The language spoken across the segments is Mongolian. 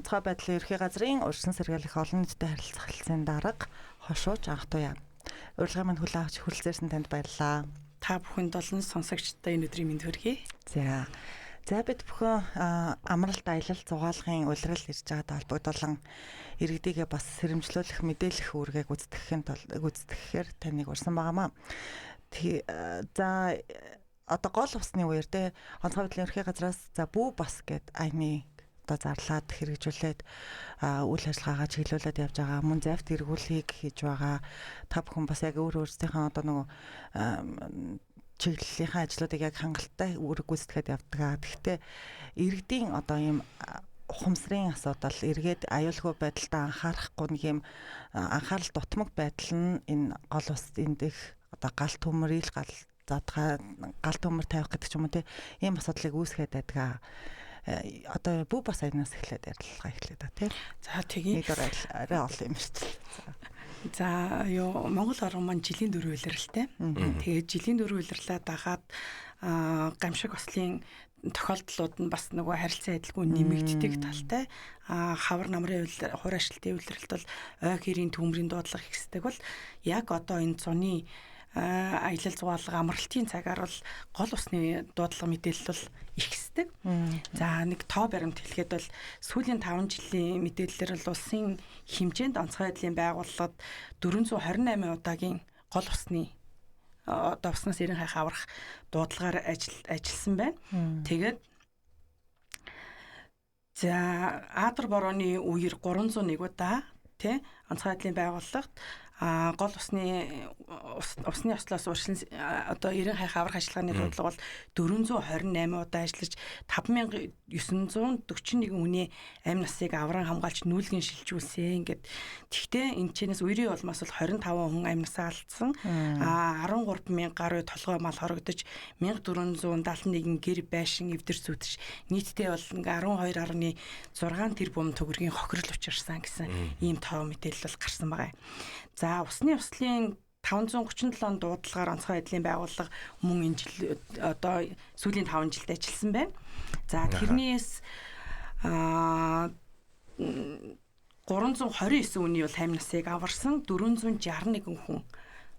онцгой байдлын ерхий газрын урьдчилан сэргийлэх олон нийтэд харилцах хэлтсийн дарга хошууч анх туяа. Урилгын манд хүлээн авч хүрэлцээрсэн танд баярлалаа. Та бүхэнд олон сонсогчдод энэ өдрийн мэнд хүргэе. За бид бүхэн амралт аялал зугаалгын улирал ирж байгаатай холбогдуулан иргэдийгээ бас сэрэмжлүүлэх мэдээлэх үүргийг гүйцэтгэхээр таныг урьсан байгаамаа. За одоо гол усны үеэр те онцгой байдлын ерхий газраас за бүү бас гэд айны одоо зарлаад хэрэгжүүлээд үйл ажиллагаагаа чиглүүлээд явж байгаа мөн завт эргүүлэхийг хийж байгаа. Та бүхэн бас яг өөрсдийнхээ одоо нөгөө чиглэлийнхаа ажлуудыг яг хангалттай үүрэг гүйцэтгэхэд явдаг. Гэхдээ иргэдийн одоо ийм ухамсарын асуудал, эргээд аюулгүй байдалтай анхаарахгүй нэг юм анхаарал дутмаг байдал нь энэ гол ус эндэх одоо гал төмөрийг гал төмөр тавих гэдэг ч юм уу тийм ийм асуудлыг үүсгээд байдаг. Одоо бүү бас аянаас эхлээд ярилцлага эхлэв та тийм. За тийм. Нэг арай олон юм шүү дээ. За Монгол орн маань жилийн 4 улиралтай. Тэгээд жилийн 4 улирлаа дагаад гамшиг ослын тохиолдлууд нь бас нөгөө харилцан адилгүй нэмэгддэг талтай. Хавар намрын хураашилтын улиралд бол ой хэрийн төмрийн дуудлага ихсдэг бол яг одоо энэ зуны аялал зугаалга амралтын цагаар бол гол усны дуудлага мэдээлэл бол ихсдэг. За нэг тоо баримт хэлэхэд бол сүүлийн 5 жилийн мэдээлэлээр бол улсын хэмжээнд онцгой байдлын байгууллагад 428 удаагийн гол усны одоо уснаас ирэн хайх аврах дуудлагаар ажилласан байна. Тэгээд за Адар борооны үеэр 301 удаа тий онцгой байдлын байгууллагад гол усны ослоос урьдчилан одоо ирэн хайх аврах ажиллагааны дуудлага бол 428 удаа ажиллаж 5941 хүний амь насыг авран хамгаалж нүүлгэн шилжүүлсэн гэд. Тэгтээ энэ чэнэс үерийн улмаас бол 25 хүн амь насаа алдсан. 13,000 гаруй толгой мал хорогдож 1471 гэр байшин эвдэр зүтж нийтдээ бол 12.6 тэрбум төгрөгийн хохирол учирсан гэсэн ийм тоо мэдээлэл бол гарсан байгаа. За усны ослын 537 дуудлагаар онцгой байдлын байгууллага мөн энэ жил одоо сүүлийн 5 жилд ажилласан байна. За тэрнээс 329 хүний бол амь насыг аварсан, 461 хүн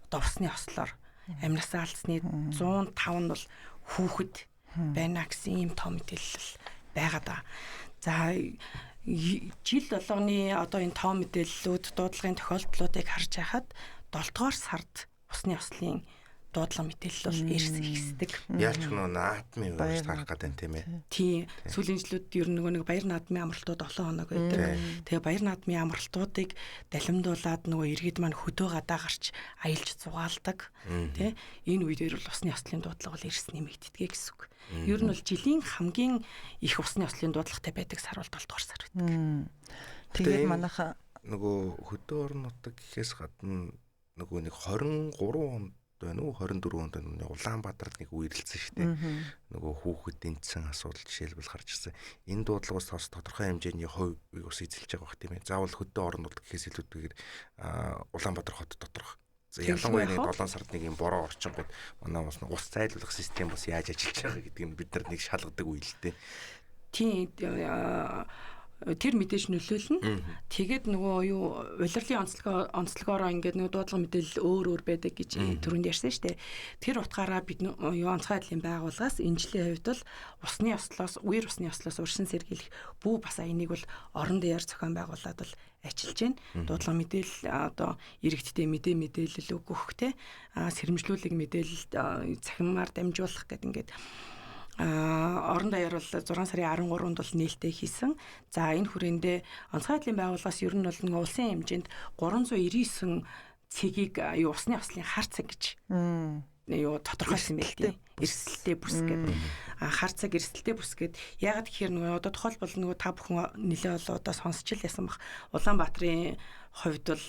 одоо усны ослоор амь насаа алдсны 105 нь бол хүүхэд байна гэсэн ийм том мэдээлэл байгаа даа. За жил болгоны одоо энэ тоо мэдээллүүд дуудлагын тохиолдлуудыг харж байхад 7 дугаар сард усны ослын дуудлага мэдээлэл бол ихсдэг. Яаж ч наадмын үеэр тарах гэдэг тийм ээ. Тийм. Сүүлийн жилүүд ер нь нэг баяр наадмын амралтууд 7 хоног байдаг. Тэгээ баяр наадмын амралтуудыг далимдуулаад нөгөө иргэд маань хөдөө гадаа гарч аялж зугаалдаг. Тэ энэ үеэр бол усны ослын дуудлага бол эрс нэмэгддэг гэсэн үг. Ер нь бол жилийн хамгийн их усны ослын дуудлагатай байдаг сар бол 7 дугаар сар байдаг. Тэгээд манайха нөгөө хөдөө орон нутаг гэхээс гадна нөгөө нэг 23 онд байна уу 24 онд байна. Улаанбаатарт нэг үерэлсэн шүү дээ. Нөгөө хүүхэд дэнцсэн асуудал жишээлбэл гарч ирсэн. Энэ дуудлагаас тос тодорхой хэмжээний хувь ус эзэлж байгаа бох тийм ээ. Заавал хөдөө орон нутаг гэхээс илүүтэйгээр Улаанбаатар хот доторх. Ялангуяа нэг 7 сард нэг юм бороо орчингууд манай ус зайлуулах систем бас яаж ажиллаж байгаа гэдгийг бид нар нэг шалгадаг үе л дээ. Тийм тэр мэдээж нөлөөлнө. Тэгээд нөгөө улирлын онцлогоороо ингээд нөгөө дуудлага мэдээлэл өөр байдаг гэж түрүүнд ярьсан шүү дээ. Тэр утгаараа бид онцгой байдлын байгууллагаас энэ жилийн хувьд бол усны ослоос урьдчилан сэргийлэх бүү бас аяныг бол орон даяар зохион байгуулад бол ажиллаж байна. Дуудлага мэдээлэл одоо иргэдтэй мэдээлэл өгөх те сэрэмжлүүлэг мэдээлэл цахимаар дамжуулах гэдэг ингээд орон даяар бол 6 сарын 13-нд бол нээлттэй хийсэн. За энэ хүрээндээ онцгой байдлын байгууллагаас ер нь бол нэг улсын хэмжээнд 399 цэгийг усны ослын хар цаг гэж тодорхойлсон байл тийм. Эрсдэлтэй бүс гэдэг. Хар цаг эрсдэлтэй бүс гэдэг. Ягаад гэхээр нөгөө одоо тухайлбал нөгөө та бүхэн нэлээ одоо сонсч л ясан бах. Улаанбаатарын хувьд бол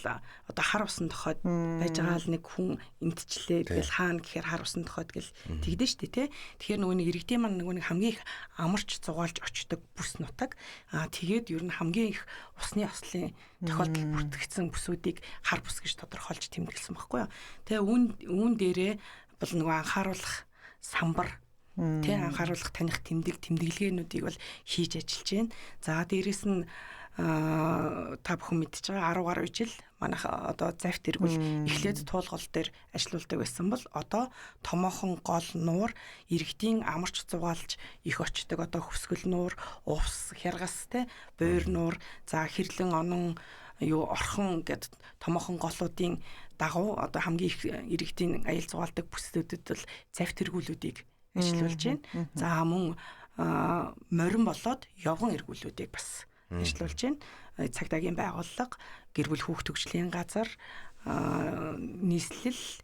одоо хар усан тохойд байж байгаа л нэг хүн эндчлээ тэгэл хаана гэхээр хар усан тохойд гэл тэгдэж штэ тий. Тэгэхээр нөгөө нэг иргэдийн маань нөгөө нэг хамгийн их амарч зугаалж очдог бүс нутаг. Тэгээд ер нь хамгийн их усны ослын тохиолдол бүртгэгдсэн бүсүүдийг хар бүс гэж тодорхойлж тэмдэглэсэн байхгүй юу. Тэгээ үүн дээрээ бол нөгөө анхааруулах самбар Тэ анхааруулах таних тэмдэглэгээнүүдийг бол хийж ажиллаж байна. За дээрэс нь та бүхэн мэдж байгаа 10 гаруй жил манайх одоо завт эргүүл эхлээд туулгал дээр ажиллаулдаг байсан бол одоо томоохон гол нуур иргэдийн амарч зугаалж их очдог одоо хөвсгөл нуур, увс, хяргас те буур нуур, за хэрлэн онон орхон гэд томоохон голуудын дагуу одоо хамгийн их иргэдийн аял зугаалдаг бүслүүдэд бол завт эргүүлүүдийг ажиллуулж байна. За мөн морин болоод явган эргүүлүүдийг бас ажиллуулж байна. Цагдаагийн байгууллага, гэр бүл хүүхд төгслийн газар, нийслэл,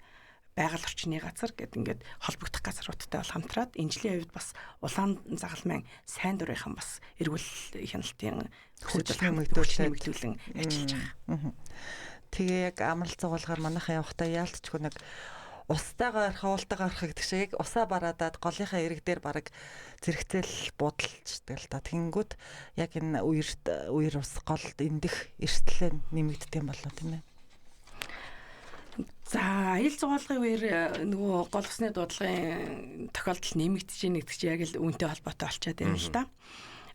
байгаль орчны газар гэд ингээд холбогдох газруудтай бол хамтраад энэ жилийн хувьд бас улаан загалмайн сайн дурынхан бас эргүүл хяналтын нэмэгдүүлэн ажиллаж байгаа. Тэгээ яг амралт зугаалгаар манайхан явахдаа яалтчгүй нэг устайгаар хавуултайгаар гэдэг шиг усаа бараадаад голынхаа эрэг дээр бараг зэрэгцэл будалчдаг л та. Тэнгүүд яг энэ үер ус голд эндэх эрсдлээ нэмэгддэг юм болоо тийм ээ. За аял зугаалгын үеэр нөгөө гол усны дуудлагын тохиолдол нэмэгдэж байгаа гэдэг чинь яг л үүнтэй холбоотой болчиход байна л да.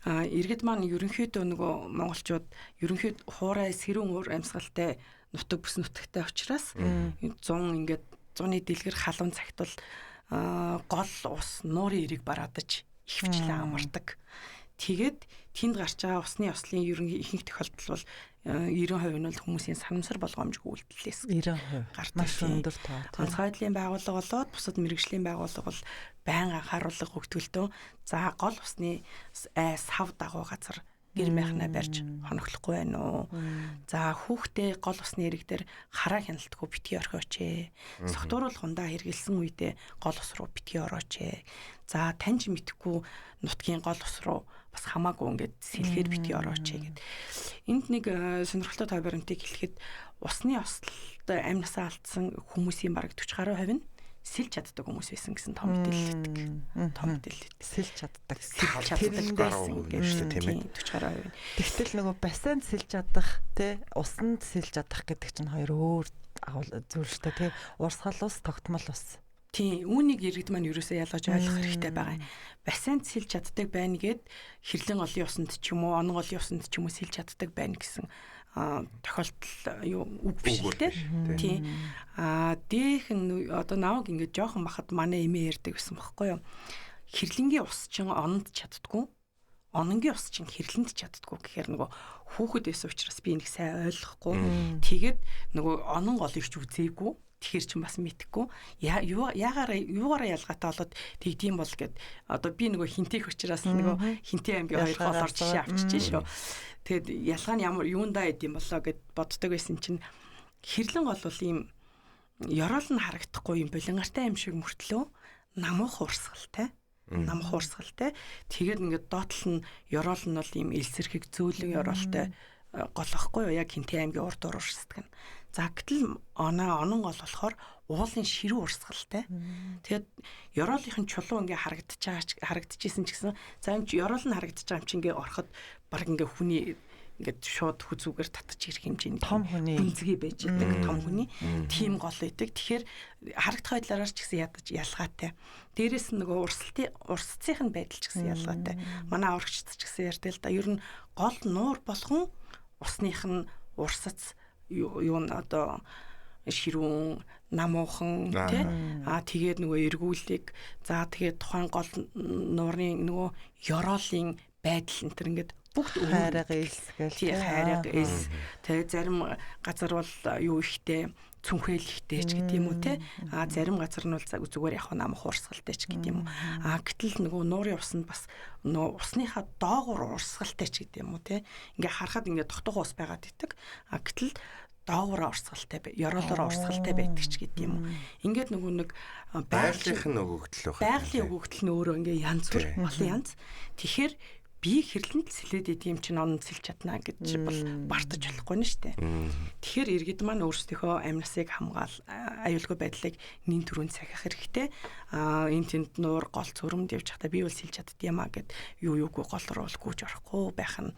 Иргэд маань ерөнхийдөө нөгөө монголчууд ерөнхийд хуурай сэрүүн уур амьсгалтай нутаг бүс нутагтай учраас 100-ны дэлгэр халуун цагт бол гол ус нуурын эрийг бараадаж ихвчлэн амардаг. Тэгээд тэнд гарч байгаа усны ослын ерөнхий ихэнх тохиолдол бол 90% нь бол хүмүүсийн санамсар болгоомжгүй үйлдэлээс 90% гардаг. Маш өндөр тоо. Онцгой байдлын байгууллага болоод бусад мэрэгжлийн байгууллага бол байнга анхааруулга өгтгөлтөө за гол усны сав дагуу газар гэр майхнаа барьж хоногтлохгүй байна уу? За хүүхдээ гол усны эрэг дээр хараа хяналтгүй битгий орхиоч ээ. Согтууруулах хундаа хэргэлсэн үедээ гол ус руу битгий орооч ээ. За таньж мэдхгүй нутгийн гол ус руу бас хамаагүй ингээд сэлхээр битгий орооч ээ гэд. Энд нэг сонирхолтой тоо баримтыг хэлэхэд усны ослолт амнасаа алдсан хүмүүсийн бараг 40 гаруй хувь нь сэлж чаддаг хүмүүс байсан гэсэн том мэдээлэлдэг. Том мэдээлэл. Сэлж чаддаг. Тэр гаруй гэж тийм ээ. 40 гаруй. Тэгтэл нөгөө бассейнд сэлж чадах те усанд сэлж чадах гэдэг чинь хоёр өөр зүйл шүү дээ те. Урсгал ус, тогтмол ус. Тийм, үүнийг иргэд маань ерөөсөө ялгаж ойлгох хэрэгтэй байгаа юм. Бассейнд сэлж чаддаг байна гэд хэрлэн олон усанд ч юм уу, онон олон усанд ч юм уу сэлж чаддаг байна гэсэн тохиолдол үг биш л дээ. Тийм. Дэх нь одоо намайг ингээд жоохон бахад манай эмээ ярьдаг байсан байхгүй юу? Хэрлэнгийн ус чинь ононд чаддгүй. Ононгийн ус чинь хэрлэнд чаддгүй гэхээр нөгөө хүүхэд байсан учраас би энийг сайн ойлгохгүй. Тэгээд нөгөө онон гол ихч үзээгүй. Тэгэхээр ч бас мэдхгүй яагаараа юугаараа ялгаатай болоод тэгдэм бол гэд одоо би нөгөө хинтэх учраас нөгөө хинтээ аймгийн хоёр гол орж жишээ авчиж шүү. Тэгэд ялгаа нь ямар юундаа идэм болоо гэд боддог байсан чинь хэрлэн гол бол ийм ёроол нь харагдахгүй юм булангартай юм шиг мөртлөө намуух урсгалтай. Тэгээд ингээд доотлол нь ёроол нь бол ийм элсэрхэг зөөлөн ёроолтой голохгүй юу яг хинтээ аймгийн урд урсдаг нь. За гэтэл онон гол болохоор уулын ширүү урсгалтай. Тэгээд ёроолынхын чулуу ингээ харагдчихсэн ч гэсэн за энэ ёроол нь харагдаж байгаа юм чи ингээ ороход баг ингээ хүний ингээд шууд хүзүүгээр татаж ирэх хэмжээний том хүний гүнзгий байж байгаа том хүний тийм гол байдаг. Тэгэхээр харагдах байдлаараа ч гэсэн ядаж ялгаатай. Дээрээс нь нөгөө урсцын байдал ч гэсэн ялгаатай. Манай аврагчд ч гэсэн ярьдаг л да. Ер нь гол нуур болгон усных нь урсац юу н одоо ширүүн намуухан тий тэгээд нөгөө эргүүлэг за тэгээд тухайн гол нуурын нөгөө ёроолын байдал энэ төр ингээд бүгд хайраг элсгээл тий хайраг элс тэгээд зарим газар бол юу ихтэй цүнхэл ихтэй ч гэдэг юм уу тий зарим газар нь бол зүгээр яг намах урсгалтай ч гэдэг юм уу гэтэл нөгөө нуурын усанд бас нөгөө усныхаа доогуур урсгалтай ч гэдэг юм уу тий ингээ харахад ингээ тогтох ус байгаад идэг гэтэл доогуур урсгалтай ёроолоор урсгалтай байдаг ч гэдэг юм уу ингээд нөгөө нэг байгалийнхын өгөгдөл байна байгалийн өгөгдөл нь өөрөө ингээ янз бүр олон янз тэгэхээр би хэрлэнд сэлээд идэм чинь онод сэлж чадна гэж бол бартаж болохгүй нь штэ. Тэгэхээр иргэд маань өөрсдийнхөө амьнасыг хамгаал аюулгүй байдлыг нин түрүүнд сахих хэрэгтэй. Энэ тэнд нуур гол цөрөмд явж хата би бол сэлж чаддгиймаа гэд юу юугүй гол руу гүйж орохгүй байх нь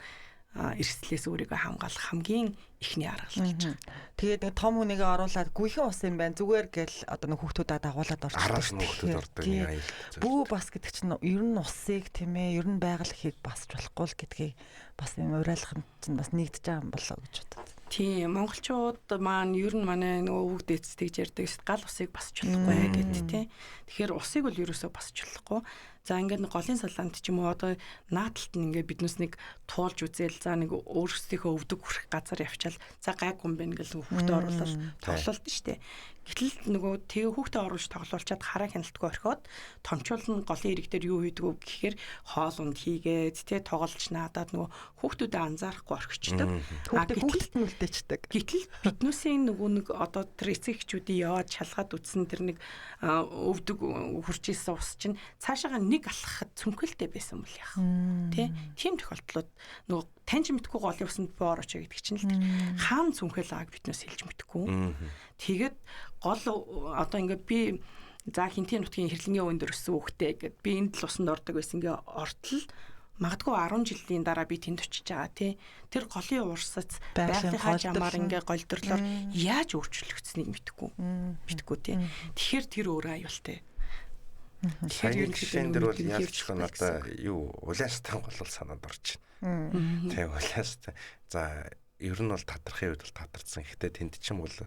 эрсдлээс өөрийгөө хамгаалах хамгийн ихний арга болж байгаа. Тэгээд нэг том хүнийгээ оруулаад гүйхэн ус юм байна. Зүгээр гэл одоо нэг хүүхдүүдэд дагуулад орчихдог. Араас нь хүүхдүүд ордог нэг аюул. Бүү бас гэдэг чинь ер нь усыг тийм ээ, ер нь байгаль ихийг басч болохгүй л гэдгийг бас юм уриалгах чинь бас нэгдэж байгаа юм болоо гэж бодод. Тийм, монголчууд маань ер нь манай нөгөө үг дээдсдэгж ярьдаг гал усыг басч болохгүй гэдэг тийм. Тэгэхээр усыг бол ерөөсөө басч болохгүй. За ингээд голын салаанд ч юм уу одоо наадталт нь ингээд биднээс нэг туулж үзээл за нэг өөрсдийнхөө өвдөг хүрэх газар явчаал за гайгүй юм байна гэл хүүхдээ оруулаад тоглолт нь штэ. Гэтэл нөгөө тэгээ хүүхдээ оруулж тоглуулчаад хараа хяналтгүй орхиод томчуулн голын ирэг дээр юу хийдгүү гэхээр хоол унд хийгээд тэ тоглолч наадаад нөгөө хүүхдүүдэд анзаарахгүй орхичдаг. Хүүхдээ хүүхдэд нь үлдээчдэг. Гэтэл биднүүсийн нөгөө нэг одоо тэр эцэг эхчүүдийн яваад шалгаад үтсэн тэр нэг өвдөг хурж исэн ус чинь цаашаага нэг алхахад цүнхэлтэй байсан бол яах вэ? Тийм тохиолдлууд нөгөө таньж мэдгүй голын усанд боор очоо гэдэг чинь л хаана цүнхэл ааг биднээс хэлж мэдэхгүй. Тэгээд гол одоо ингээд би за хинтийн нутгийн хэрлэнгийн өвөн дөрөссөн хүүхдээ гэд би энд л усанд ордог байсан ингээ ортол магадгүй 10 жилийн дараа би тэнд очиж байгаа тий. Тэр голын урсац байгалийнхаа жамаар ингээ голдрлоор яаж өөрчлөгдсөнийг мэдэхгүй тий. Тэгэхээр тэр өөрөө аюултай. Тэгэхээр ерөнхийдөө дээр бол ялч нь одоо юу улаастан гол санаанд орж байна. Тэгээ улаастай. За ер нь бол татрахын үед бол татарсан. Гэхдээ тэнд чинь бол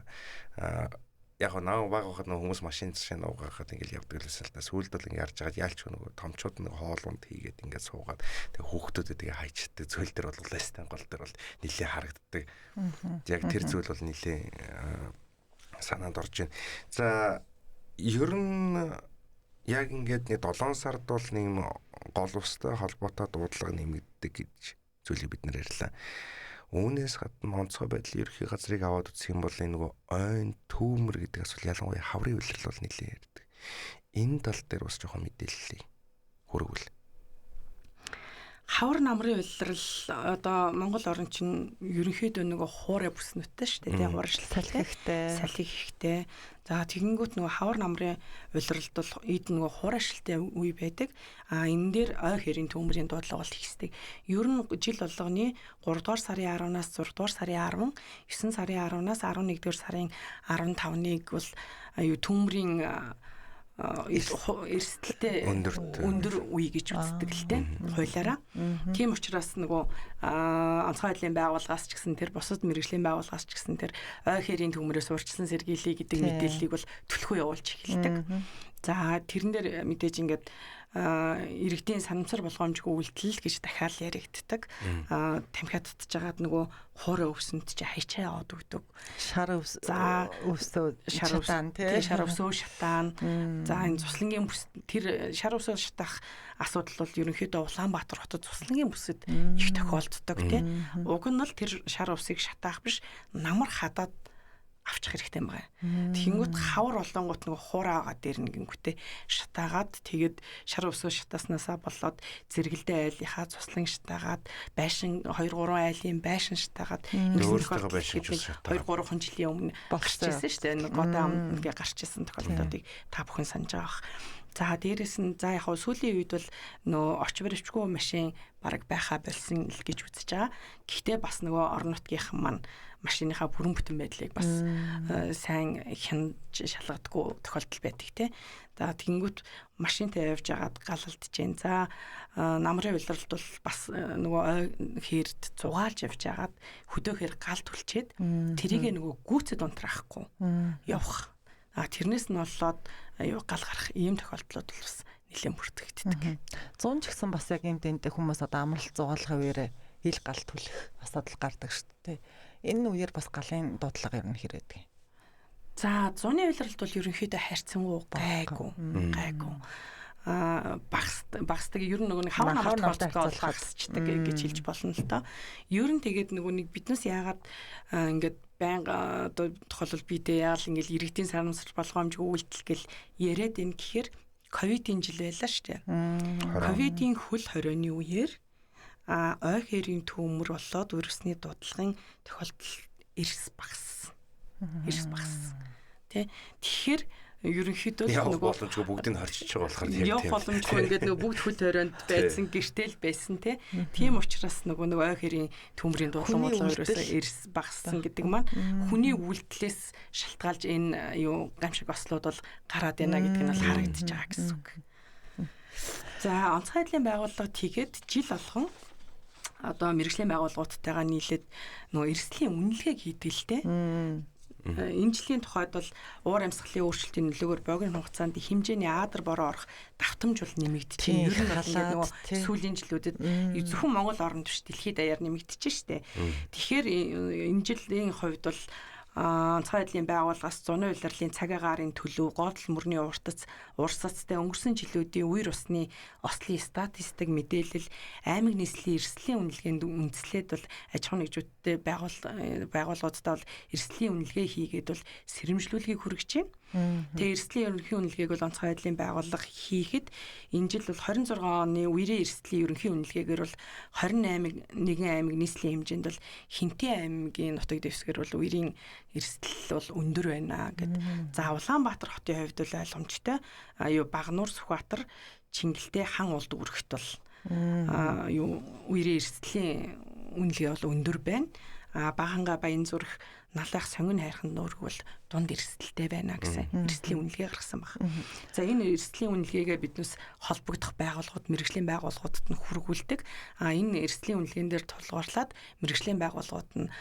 яг наа баг хахад хүмүүс машин цашаа нуугаад ингээл явдаг лээс л та сүүлд бол ингээ ярьж байгаа ялч нөгөө томчууд нэг хоолунд хийгээд ингээ суугаад тэгээ хүүхдүүдэд тэгээ хайчдаг зөөл дээр бол улаастан гол дээр бол нилээ харагддаг. Яг тэр зүйл бол нилээ санаанд орж байна. За ер нь яг ингээд нэг 7 сард бол нэг юм гол устай холбоотой дуудлага нэмэгддэг гэж зүйлийг бид нэр ярьлаа. Үүнээс гадна онцгой байдлын ерхий газрыг аваад үзэх юм бол энэ нөгөө ойн түүмэр гэдэг асуул ялангуяа хаврын үйлрэл бол нэлээд ярьдаг. Энэ тал дээр бас жоохон мэдээлэл хүргвэл. Хавар намрын улирал одоо Монгол орн чинь ерөнхийдөө нөгөө хуурай бүснөттэй шүү дээ. Салхи ихтэй. За тэгэнгүүт нөгөө хавар намрын улиралд бол эд нөгөө хуурайшилтай үе байдаг. Энэ дээр ой хэрийн төмөрийн дуудлага бол хийсдэг. Ер нь жил болгоны 3 дугаар сарын 10-наас 6 дугаар сарын 10, 9 сарын 10-наас 11 дугаар сарын 15-ыг бол төмөрийн эрсдэлтэй өндөр үе гэж үздэг л дээ хуулиараа. Тийм учраас нөгөө онцгой байдлын байгууллагаас ч гэсэн тэр бусад мэргэжлийн байгууллагаас ч гэсэн тэр ой хэрийн төмөрөөс урьдчилан сэргийлье гэдэг мэдээллийг бол төлхөө явуулж эхэлдэг. За тэрэн дээр мэдээж ингээд иргэдийн санамсар болгоомжгүй үйлдэл гэж дахиад яригддаг. Тамхиа татж агаад нөгөө хуурай өвсөнд чи хайчаа яваад өгдөг. Шар өвсөө шатаан тий. Шар өвсөө шатаан. За энэ цуслангийн бүс тэр шар өвсөө шатах асуудал бол ерөнхийдөө Улаанбаатар хотод цуслангийн бүсэд их тохиолддог тий. Уг нь л тэр шар өвсийг шатаах биш намар хадаад авчих хэрэгтэй юм байна. Тэнгүүт хавар болонгууд нөгөө хуураагаа дээр нэгэнгүүтээ шатаагаад тэгээд шар өвсөө шатааснасаа болоод зэрэгэлдээ айлынхаа цуслан шатаагаад байшин 2 3 айлын байшин шатаагаад өөртөө байшин шатаагаад 2 3 жилийн өмнө гарчижсэн шүү дээ. Нэг годоо ингээ гарчижсэн тохиолдлуудыг та бүхэн санаж байгаа бах. За дээрэс нь за яг сүүлийн үед бол нөө орч баривчгүй машин бараг байхаа болсон л гэж үзэж байгаа. Гэхдээ бас нөгөө орон нутгийнхан маань машиныхаа бүрэн бүтэн байдлыг бас сайн хянаж шалгадаггүй тохиолдол байдаг те. За тэгэнгүүт машинтай явж агаад галалдж जैन. За намрын улиралд бол бас нөгөө хэрд зугаалж явж агаад хөдөөхөр гал түлчээд тэрийг нөгөө гүйцэд унтраахгүй явах. Тэрнээс нь болоод гал гарах ийм тохиолдлууд бол бас нэлээд бүртгэгддэг. 100 ч гэсэн бас яг энэ тэнтэй хүмүүс одоо амралт зугаалгах үеэрээ хил гал түлэх асуудал гардаг шүү дээ. Энэ үеэр бас галын дуудлага ер нь хэрэг. За 100-ны улиралд бол ерөнхийдөө харьцангуй гайгүй. Багсдаг ер нь нөгөө нэг хавар намралт багсчдаг гэж хэлж болно л доо. Ер нь тэгээд нөгөө нэг биднээс яагаад ингээд байнга одоо тохиолбол бидээ яал ингээл иргэдийн санамсар болгоомжгүй үйлдэл гэл яриад энэ гэхээр ковидын жил байлаа шүү дээ. Ковидын хөл хорионы үеэр ой хэрийн төмөр болоод вирусны дуудлагын тохиолдол эрс багассан. Тэ тэгэхээр ерөнхийдөө нөгөө боломжгүй бүгдийг харьцаж байгаа болохоор явах боломжгүй ингээд нөгөө бүгд хөл хорионд байсан гэртэл байсан тийм учраас нөгөө ой хэрийн төмрийн дуудлага ерөөсөө эрс багассан гэдэг маань хүний үйлдэлээс шалтгаалж энэ юу гамшиг ослууд бол гараад байна гэдэг нь бол харагдаж байгаа гэсэн үг. За онцгой байдлын байгууллага тэгээд жил болгон одоо мэргэжлийн байгууллагуудтайгаа нийлээд нөгөө эрсдлийн үнэлгээг хийдэг л дээ. Энэ жилийн тухайд бол уур амьсгалын өөрчлөлтийн нөлөөгөөр богино хугацаанд хэмжээний аадар бороо орох давтамж бол нэмэгдчихэв. Ер нь ингээд нөгөө сүүлийн жилүүдэд зөвхөн Монгол орнд биш дэлхийд даяар нэмэгдэж штэ. Тэгэхээр энэ жилийн хувьд бол онцгой байдлын байгууллагаас зуны улирлын цаг агаарын төлөв, гол мөрний урсацтай өнгөрсөн жилүүдийн үер усны ослын статистик мэдээлэл, аймаг нийслэлийн эрсдлийн үнэлгээнд үндэслээд бол аж ахуйн нэгжүүдтэй байгууллагуудтай бол эрсдлийн үнэлгээ хийгээд бол сэрэмжлүүлгийг хүргэж байна. Тэгээ эрсдлийн ерөнхий үнэлгээг бол онцгой байдлын байгууллага хийхэд энэ жил бол 26 оны үерийн эрсдлийн ерөнхий үнэлгээгээр бол 28 аймаг нийслэлийн хэмжээнд бол Хинтээ аймгийн нутаг дэвсгэр бол үерийн эрсдэл бол өндөр байна гэд. За Улаанбаатар хотын хувьд бол ойлгомжтой. Багнуур, Сүхбаатар, Чингэлтэй, Хан улд өргөхт бол үерийн эрсдлийн үнэлгээ бол өндөр байна. Баганга, Баянзүрх, Налайх, Сонгон хайрхан нуург бол дунд эрсдэлтэй байна гэсэн эрсдлийн үнэлгээ гаргасан баг. За энэ эрсдлийн үнэлгээгээ биднээс холбогдох байгууллагууд, мэргэжлийн байгууллагуудад нь хүргүүлдэг. Энэ эрсдлийн үнэлгээнд дээр тулгуурлаад мэргэжлийн байгууллагууд нь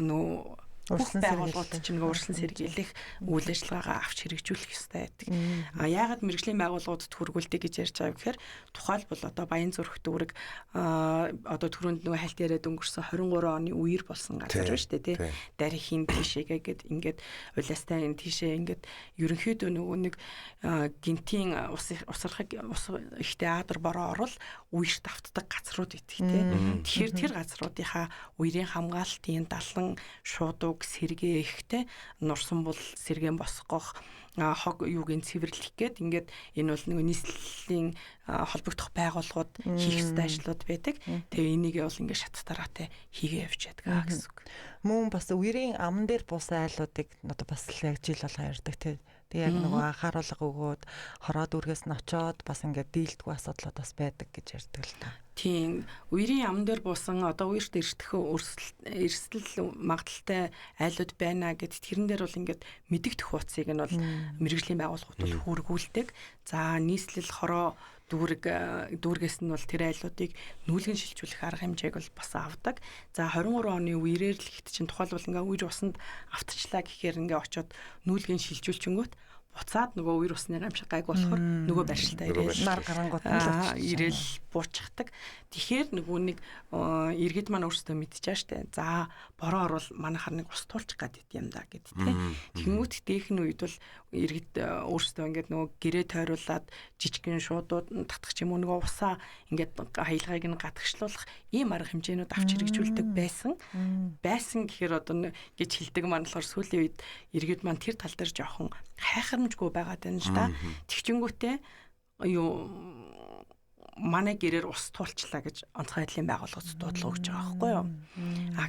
нөө бүх байгууллагууд чинь урьдчилан сэргийлэх үйл ажиллагаагаа авч хэрэгжүүлэх ёстой байдаг. Яагаад мэргэжлийн байгууллагуудад хүргүүлдэг гэж ярьж байгаа гэхээр тухайлбал одоо Баянзүрх дүүрэг одоо түрүүнд нөгөө хальт яриад өнгөрсөн 23 оны үер болсон газар ба штэ тий. Дарихын тийшээгээ гэд ингээд улаастай энэ тийшээ ингээд ерөнхийдөө нөгөө нэг гинтийн усрахыг ихтэй аадар бороо орол үерт давтдаг газрууд идэх тий. Тэгэхээр тэр газруудынхаа үерийн хамгаалтын далан шууд сэргээ ихтэй нурсан бол сэргэн босгох хог юугийн цэвэрлэх гээд ингээд энэ бол нэг нийслэлийн холбогдох байгууллагууд хийх ёстой ажлууд байдаг. Тэгээ энийг бол ингээд шат дараатай хийгээ явж ядгаа гэсэн үг. Мөн бас үерийн аман дээр буусан айлуудыг одоо бас яг жил болго ярьдаг тий. Тэгээ яг нөгөө анхааруулга өгөөд хороо дүүргээс нь очоод бас ингээд дийлдэггүй асуудлууд бас байдаг гэж ярьдаг л та. Тийм үерийн аман дээр буусан одоо үерт эрсдэх эрсдэл магадaltaй айлууд байна гэд тэрэн дээр бол ингээд мэдэгдэх хуцыг нь бол мэргэжлийн байгууллагууд бол хүргүүлдэг. За нийслэл хороо дүүргээс нь бол тэр айлуудыг нүүлгэн шилжүүлэх арга хэмжээг бол бас авдаг. За 23 оны үерээр л ихт чинь тухайлбал ингээ үер усанд автчлаа гэхээр ингээ очоод нүүлгэн шилжүүлчингүүт буцаад нөгөө үер усны гамшиг гайг болохоор нөгөө барилтаа ирээл нар гарангууд ирээл буучдаг. Тэгэхээр нөгөө нэг иргэд маань өөрсдөө мэдчихэж штэ. За бороо орвол манайхаар нэг ус туулчих гад идэм да гэд тий. Тэнгүүт тэхэн үед бол иргэд өөрсдөө ингээд нөгөө гэрээ тойруулаад жижигхэн шуудууд татах ч юм уу нөгөө усаа ингээд хаялгыг нь гадагшлуулах ийм арга хэмжээнүүд авч хэрэгжүүлдэг байсан. Байсан гэхээр одоо гэж хэлдэг маань болохоор сүүлийн үед иргэд маань тэр тал дээр жоохон хайхрамжгүй байгаад байна л да. Тэгчингүүтээ манай гэрээр ус туулчлаа гэж онцгой байдлын байгууллагууд дуудлага өгч байгаа байхгүй юу?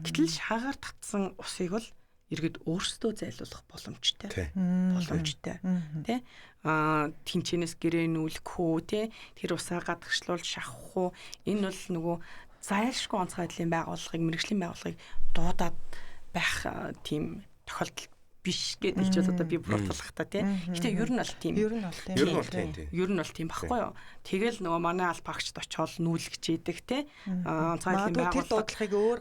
Гэтэл шаагаар татсан усыг бол иргэд өөрсдөө зайлуулах боломжтой. Боломжтой. Тэ? Тэнчэнэс гэрээ нүүлэх үү, тэ? Тэр усаа гадагшлуул шахах уу? Энэ бол нөгөө зайлшгүй онцгой байдлын байгууллагыг, мэргэжлийн байгууллагыг дуудаад байх тийм тохиолдол биш гэдэг ч одоо би буруутгах та тий. Гэтэ ер нь бол тийм. Ер нь бол тийм багхгүй юу. Тэгэл нөгөө манай аль багчд очиод нүүлгэж идэг тий. Онцгой байдлын байгууллагыг өөр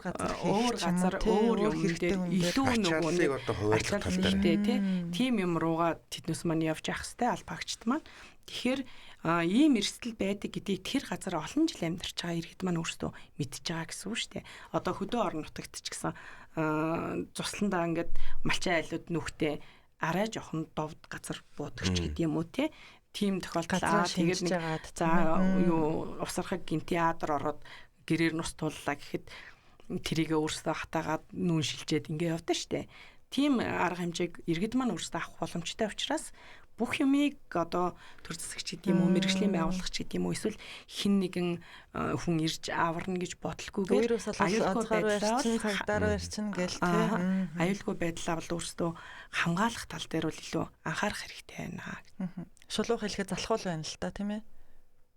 газар өөр юм хэрэгтэй илүү нөгөө нэг ажиллах талтай тий. Тим юм руугаа тэднээс маань явж явах хэвээр аль багчд маань. Тэгэхээр ийм эрсдэл байдаг гэдгийг тэр газар олон жил амьдарч байгаа иргэд маань өөрсдөө мэдж байгаа гэсэн үг шүү дээ. Одоо хөдөө орон нутагт ч гэсэн цусландаа ингээд малчин айлууд нүхтэй арай жоохон довд газар буудагч гэдэг юм уу те. Тийм тохиолдол тэгээд нэг за юу усархаг гинти аадар ороод гэрээр нус туллаа гэхэд тэрийгээ өөрсдөө хатаагаад нүүн шилжээд ингээд явдаа штэ. Тийм арга хэмжээг иргэд маань өөрсдөө авах боломжтой учраас бүх юмыг одоо төр засагч гэдэг юм уу, мэрэгжлийн байгууллагч гэдэг юм уу, эсвэл хин нэгэн хүн ирж аварна гэж бодлоггүйгээр аюулгүй байдлаа цагдаар барьчин гэл тий. Аюулгүй байдлаа бол өөрсдөө хамгаалах тал дээр бол илүү анхаарах хэрэгтэй байна. Шулуух хэлэхэд залхуул байна л та тийм ээ.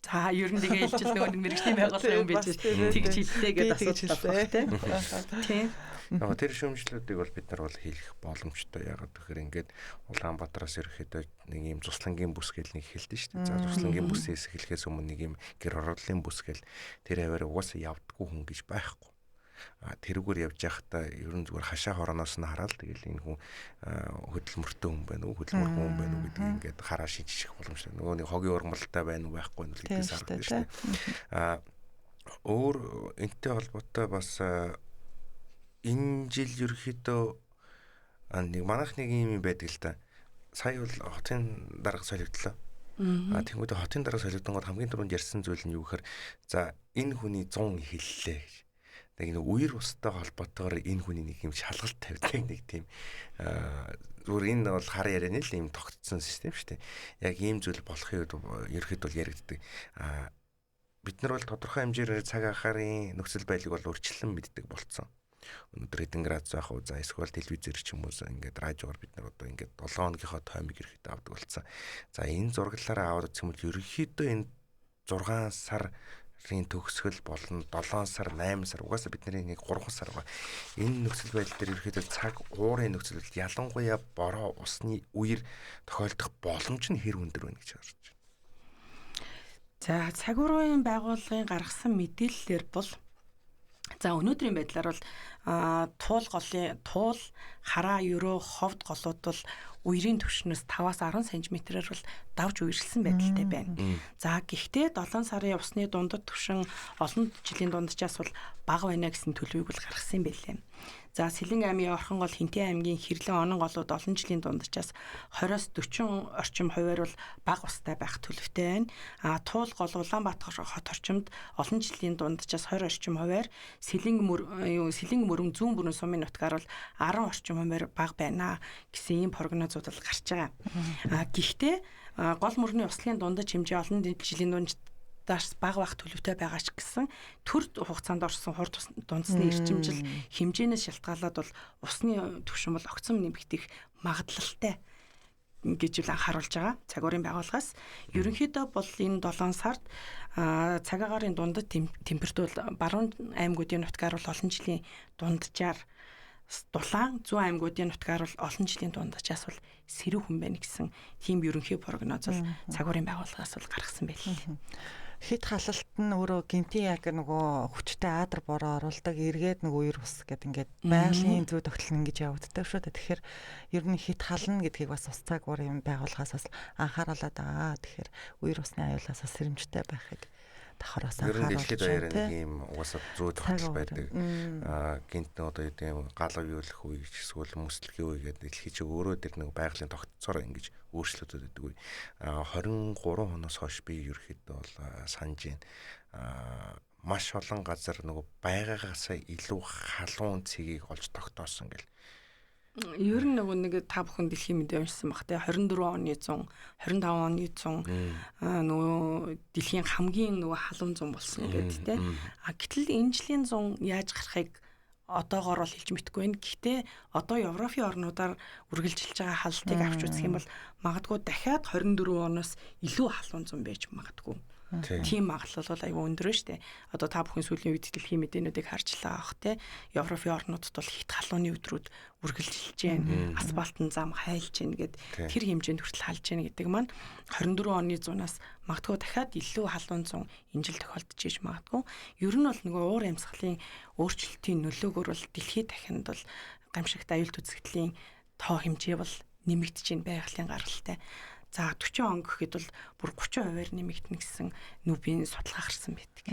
За ер нь тэгээ хэлжил нөгөө мэрэгжлийн байгууллага юм байж тэгж хэллээ гэдэг асуудал байна тийм. Тэр шүүмжлүүдийг бол бид нар бол хийх боломжтой. Ягаад гэхээр ингээд Улаанбаатараас ерөөхдөө нэг юм цуслангийн бүс гэл нэг хэлдэг шүү дээ. За цуслангийн бүсээс эхлэхээс өмнө нэг юм гэр орорлын бүс гэл тэр аваар угаасаа явдггүй хүн гэж байхгүй. Тэрүүгээр явж байхдаа ер нь зүгээр хашаа хорооноос нь хараад тэгэл энэ хүн хөдөлмөртэй хүн байна уу, хөдөлмөргүй хүн байна уу гэдгийг ингээд хараа шийдчих боломжтой. Нөгөө нэг хогийн урмалтай байна уу байхгүй нь гэдгээс харагдаж шүү дээ. Өөр энэтэй холбоотой бас энэ жил ерөөхдөө нэг манайх нэг юм байдаг л да. Сая бол хотын дарга солигдлоо. Тэнгүүд хотын дарга солигдсон гол хамгийн түрүүнд ярьсан зүйл нь юу гэхээр за энэ хүний 100 хэллээ гэж. Нэг үер устай холбоотойгоор энэ хүний нэг юм шалгалт тавьдаг нэг тийм зүгээр энэ бол хар ярианы л юм тогтцсон систем шүү дээ. Яг ийм зүйл болохын үед ерөөхдөө бол яригддаг. Бид нар бол тодорхой хэмжээгээр цаг агаарын нөхцөл байдлыг бол өөрчлөн мэддэг болцсон. Өнөөдөр хэдэн градус байх уу, за эсвэл телевизээр ч юм уу ингээд радиогоор бид нар одоо ингээд 7 хоногийнхоо таймыг ерөөхдөө авдаг болцсон. За энэ зураглалаараа аваад үзэх юм бол ерөөхдөө энэ 6 сарын төгсгөл болон 7 сар 8 сар угаасаа бидний нэг 3 сар байгаа. Энэ нөхцөл байдал дээр ерөөхдөө цаг уурын нөхцөл байдал ялангуяа бороо усны үер тохиолдох боломж нь хэр өндөр байна гэж харж байна. За цаг уурын байгууллагын гаргасан мэдээллээр бол за өнөөдрийн байдлаар бол туул хараа ерөө ховд голууд бол үерийн түвшнээс 5-аас 10 см-ээр бол давж үерсэлсэн байдалтай байна. За гэхдээ 7 сарын усны дундад түвшин олон жилийн дунджаас бол бага байна гэсэн төлөвийг бол гаргасан байлээ. За Сэлэн аймгийн Орхон гол Хинтэн аймгийн Хэрлэн онон голууд олон жилийн дунджаас 20-с 40 орчим хувиар бол бага устай байх төлөвтэй байна. Туул гол Улаанбаатар хот орчимд олон жилийн дунджаас 20 орчим хувиар Сэлэн мөрөн зүүн бүрэн сумын нутгаар бол 10 орчим хувиар бага байна гэсэн ийм прогнозууд бол гарч байгаа. Гэхдээ гол мөрний услын дундаж хэмжээ олон жилийн дунджаас бага байх төлөвтэй байгаа ч гэсэн төр хугацаанд орсон хурд дунджасны эрчимжил хэмжээнээс шалтгаалаад бол усны түвшин бол огцом нэмэгдэх магадлалтай гэж л анхааруулж байгаа цаг уурын байгууллагаас. Ерөнхийдөө бол энэ 7 сард цаг агаарын дундад температур баруун аймагуудын нутгаар бол олон жилийн дунджаар дулаан зүүн аймагуудын нутгаар бол олон жилийн дунджаас бол сэрүү хүн байна гэсэн тийм ерөнхий прогноз бол цаг уурын байгууллагаас бол гаргасан байлээ. Хит халалт нь өөрөө гинтийн яг нөгөө хүчтэй аадар бороо оруулдаг эргээд нөгөө үер ус гэдэг ингээд байгалийн зүй тогтол ингэж явагддаг шүү дээ. Тэгэхээр ер нь хит хална гэдгийг бас ус цаг уурын байгууллагаас анхааруулад байгаа. Тэгэхээр үер усны аюулаас сэрэмжтэй байхыг давхараас Ер анхааруулж нь дэлхийд даяар нэг юм угаасаа зүй тогтол байдаг. Гинт одоо юм гал уйлах үе эсвэл мөслөгийн үе гэдэг дэлхий чи өөрөө тэр нэг байгалийн тогтцоор ингэж өөрчлөлтөд өгдөг үе. 23 хоноос хойш би ерөөхдөө бол санаж байна. Маш олон газар нөгөө байгаагаасаа илүү халуун цэгийг олж тогтоосон гэл. Ер нь нэг та бүхэн дэлхийн мэдээ уншсан баг те 24 оны 100 25 оны 100 нөгөө дэлхийн хамгийн нөгөө халуун 100 болсон гэдэг те. Гэтэл энэ жилийн 100 яаж гарахыг одоогоор бол хэлж мэдгүй байна. Гэхдээ одоо Европын орнуудаар үргэлжилж байгаа халалтыг авч үзэх юм бол магадгүй дахиад 24 оноос илүү халуун 100 байж магадгүй. Тийм магадлал бол аюу өндөр шүү дээ. Одоо та бүхэн сүүлийн үед дэлхийн мэдээнүүдийг харжлаа авах те. Европын орнуудад бол хит халууны өдрүүд үргэлжилж байна. Асфальтын зам хайлж байна гэд тэр хэмжээнд хүртэл халж байна гэдэг маань 24 оны 100-аас магадгүй дахиад илүү халуун 100 энэ жил тохиолдож иж магадгүй. Ер нь бол нөгөө уур амьсгалын өөрчлөлтийн нөлөөгөөр бол дэлхийд дахинд бол гамшигт аюулт үзэгдлийн тоо хэмжээ бол нэмэгдэж байна байгалийн гаралтай. За 40 он гэхэд бол бүр 30% нэмэгдэнэ гэсэн нүбийн судалгаа гарсан байдаг.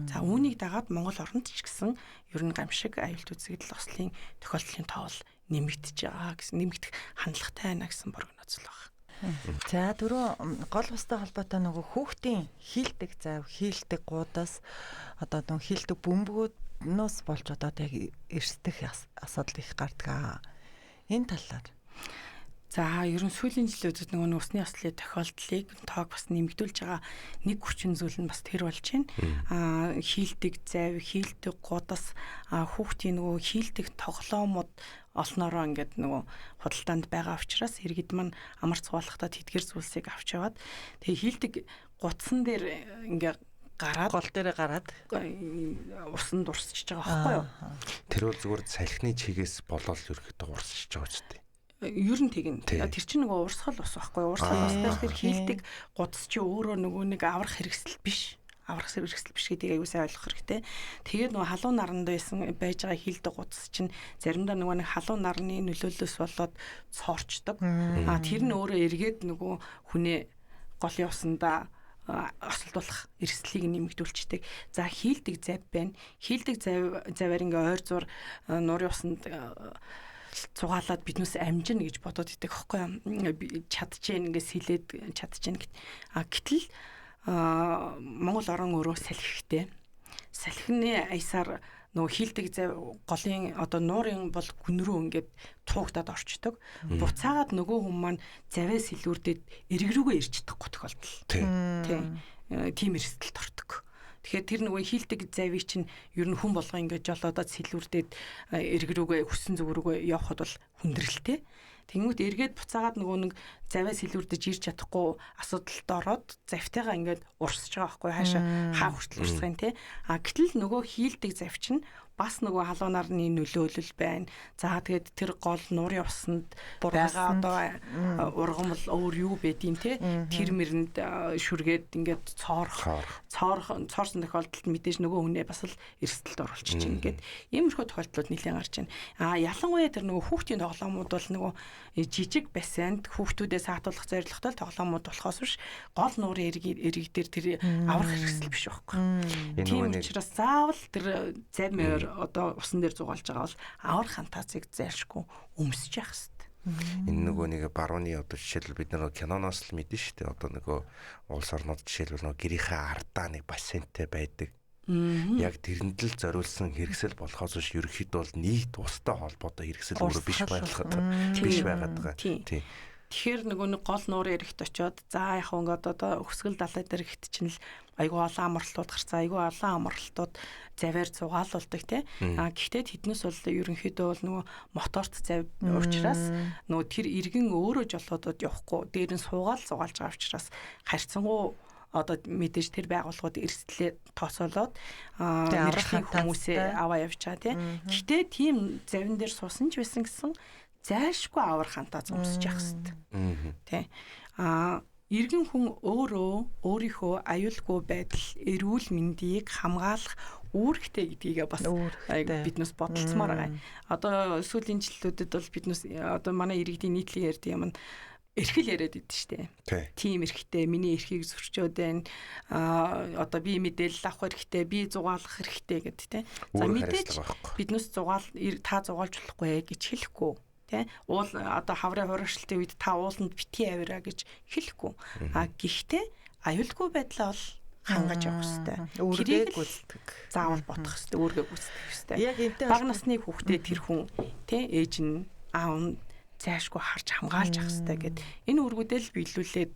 За үүнийг дагаад Монгол орнд ч гэсэн ер нь гамшиг аюулт үзэгдэл ослын тохиолдлын тоо нэмэгдэж байгаа гэсэн нэмэгдэх хандлагатай байна гэсэн прогноз л байна. За дөрөв гол устай холбоотой нөгөө хүүхдийн хийлдэг зав хийлдэг гуудаас одоо нөгөө хийлдэг бөмбөгөөс болж одоо яг эрсдэх асуудал их гардаг. Энэ талаар За ерөн сүүлийн жилүүдэд нөгөө усны ослын тохиолдлыг тоог бас нэмэгдүүлж байгаа нэг хүчин зүйл нь бас тэр болж байна. Хийлдэг зав, хийлдэг гудас, хүүхдийн нөгөө хийлдэг тоглоомод олноороо ингээд нөгөө худалдаанд байгаа учраас иргэд маань амар цугаалгахдаа тэдгэр зүйлсийг авч яваад тэгээ хийлдэг гудсан дээр ингээд гараад гол дээрээ гараад усан дурсчихж байгаа байхгүй юу? Тэр бол зүгээр салхины чигээс болоод ерөөхдөө урсчихж байгаа ч тийм. Ер нь тэгнэ. Тэр чинь нөгөө урсгал ус байхгүй юу? Урсгал ус дээр тэр хийлдэг гудас чи өөрөө нөгөө нэг аврах хэрэгсэл биш. Аврах хэрэгсэл биш гэдгийг аюу сайн ойлгох хэрэгтэй. Тэгээд нөгөө халуун наранд байсан байж байгаа хийлдэг гудас чинь заримдаа нөгөө нэг халуун нарны нөлөөллөөс болоод цоорчдог. Тэр нь өөрөө эргээд нөгөө хүнээ голын усандаа осолдуулах эрсдлийг нэмэгдүүлчихдэг. За хийлдэг зав байна. Хийлдэг заваар ингээ ойр зур нуурын усанд цугаалаад биднээс амжина гэж бодоод идэх хэвгүй чадчихээн ингээ сэлээд чадчихээн гэт. Гэтэл Монгол орон өөрөө салхитэй. Салхины аясаар нөгөө хийлдэг зав голын одоо нуурын бол гүн рүү ингээд туугдаад орчдөг. Буцаагаад нөгөө хүн маань завээс илүүрдээд эрг рүүгээ ирж чадахгүй тохиолдол. Тийм эрсдэлд ортдог. Тэгэхээр тэр нөгөө хийлдэг завыг чинь ер нь хүн болгоо ингээд жолоодод сэлүүрдээд эрг рүүгээ хүссэн зүг рүүгээ явхад бол хүндрэлтэй. Тэнгүүт эргээд буцаагаад нөгөө нэг заваас илүүрдэж ирж чадахгүй асуудалд ороод завтайгаа ингээд урсж байгаа байхгүй хаашаа хаа хүртэл урсгын те. Гэтэл нөгөө хийлдэг зав чинь бас нөгөө халуун нарны нөлөөлөл байна. За тэгээд тэр гол нуурын усанд байгаа одоо ургамал өөр юу байдیں۔ Те. Тэр мэрэнд шүргээд ингээд цоорсон тохиолдолд мэдээж нөгөө хүнээ бас л эрсдэлд оруулчих чинь ингээд иймэрхүү тохиолдлууд нэлээд гарч байна. Ялангуяа тэр нөгөө хүүхдийн тоглоомууд бол нөгөө жижиг бассейнд хүүхдүүдээ саатуулах зорилготой тоглоомууд болохоос биш гол нуурын эрэг дээр тэр аврах хэрэгсэл биш байхгүй. Тийм учраас заавал тэр зав мөр одоо усан дээр зугаалж байгаа бол аврах фантазиг зайлшгүй өмсөж явах хэрэгтэй. Энэ нөгөө нэг барууны одоо жишээлбэл бид нар киноноос л мэднэ шүү дээ. Одоо нөгөө улс орнууд жишээлбэл нөгөө гэрийнхээ ардаа нэг бассейнтэй байдаг. Яг тэрэнд л зориулсан хэрэгсэл болохоос биш ерөөхдөө бол нийт устай холбоотой хэрэгсэл өөрөө биш байгаад байгаа. Тийм. Тэгэхээр нөгөө нэг гол нуурын эрэгт очиод за яг ингээд одоо өсгөл далай дээр ихт чинь л айгүй олон амралтууд гарцсан. Айгүй олон амралтууд заваар зугаалуулдаг тий. Гэхдээ тэднээс бол ерөнхийдөө бол нөгөө моторт зав уучраас нөгөө тэр иргэн өөрөө жолоодод явахгүй дээр нь суугаал зугаалж байгаа учраас харьцангуй одоо мэдээж тэр байгууллагууд эрсдлээ тооцоолоод мэрэгчлийн хүмүүсээ аваа явж байгаа тий. Гэхдээ тийм завин дээр суусан ч байсан гэсэн зайлшгүй аврах фантаз өмсөж явах хэрэгтэй. Тэ. Иргэн хүн өөрийнхөө аюулгүй байдал, эрүүл мэндийг хамгаалах үүрэгтэй гэдгийг бас биднээс бодолцмоор байгаа. Одоо сүүлийн жилүүдэд бол биднээс одоо манай иргэдийн нийтлэг ярьдаг юм нь эрхэл яриад идэв штэ. Тийм эрхтэй, миний эрхийг зөрчөөд байна. Одоо би мэдээлэл авах эрхтэй, би зугаалах эрхтэй гэдэг те. За мэдээж биднээс та зугаалж болохгүй гэж хэлэхгүй. Уул одоо хаврын хуурайлтын үед та ууланд битгий авираа гэж хэлэхгүй. Гэхдээ аюулгүй байдлаа бол хангаж явах хэрэгтэй. Үүргээ гүйцэтгэх. Заавал бодох хэрэгтэй. Үүргээ гүйцэтгэх хэрэгтэй. Яг энтэй бага насны хүүхдээ тэр хүн ээж нь аав нь зайшгүй харж хамгаалж явах хэрэгтэй гэд энэ үүргүүдэл биелүүлээд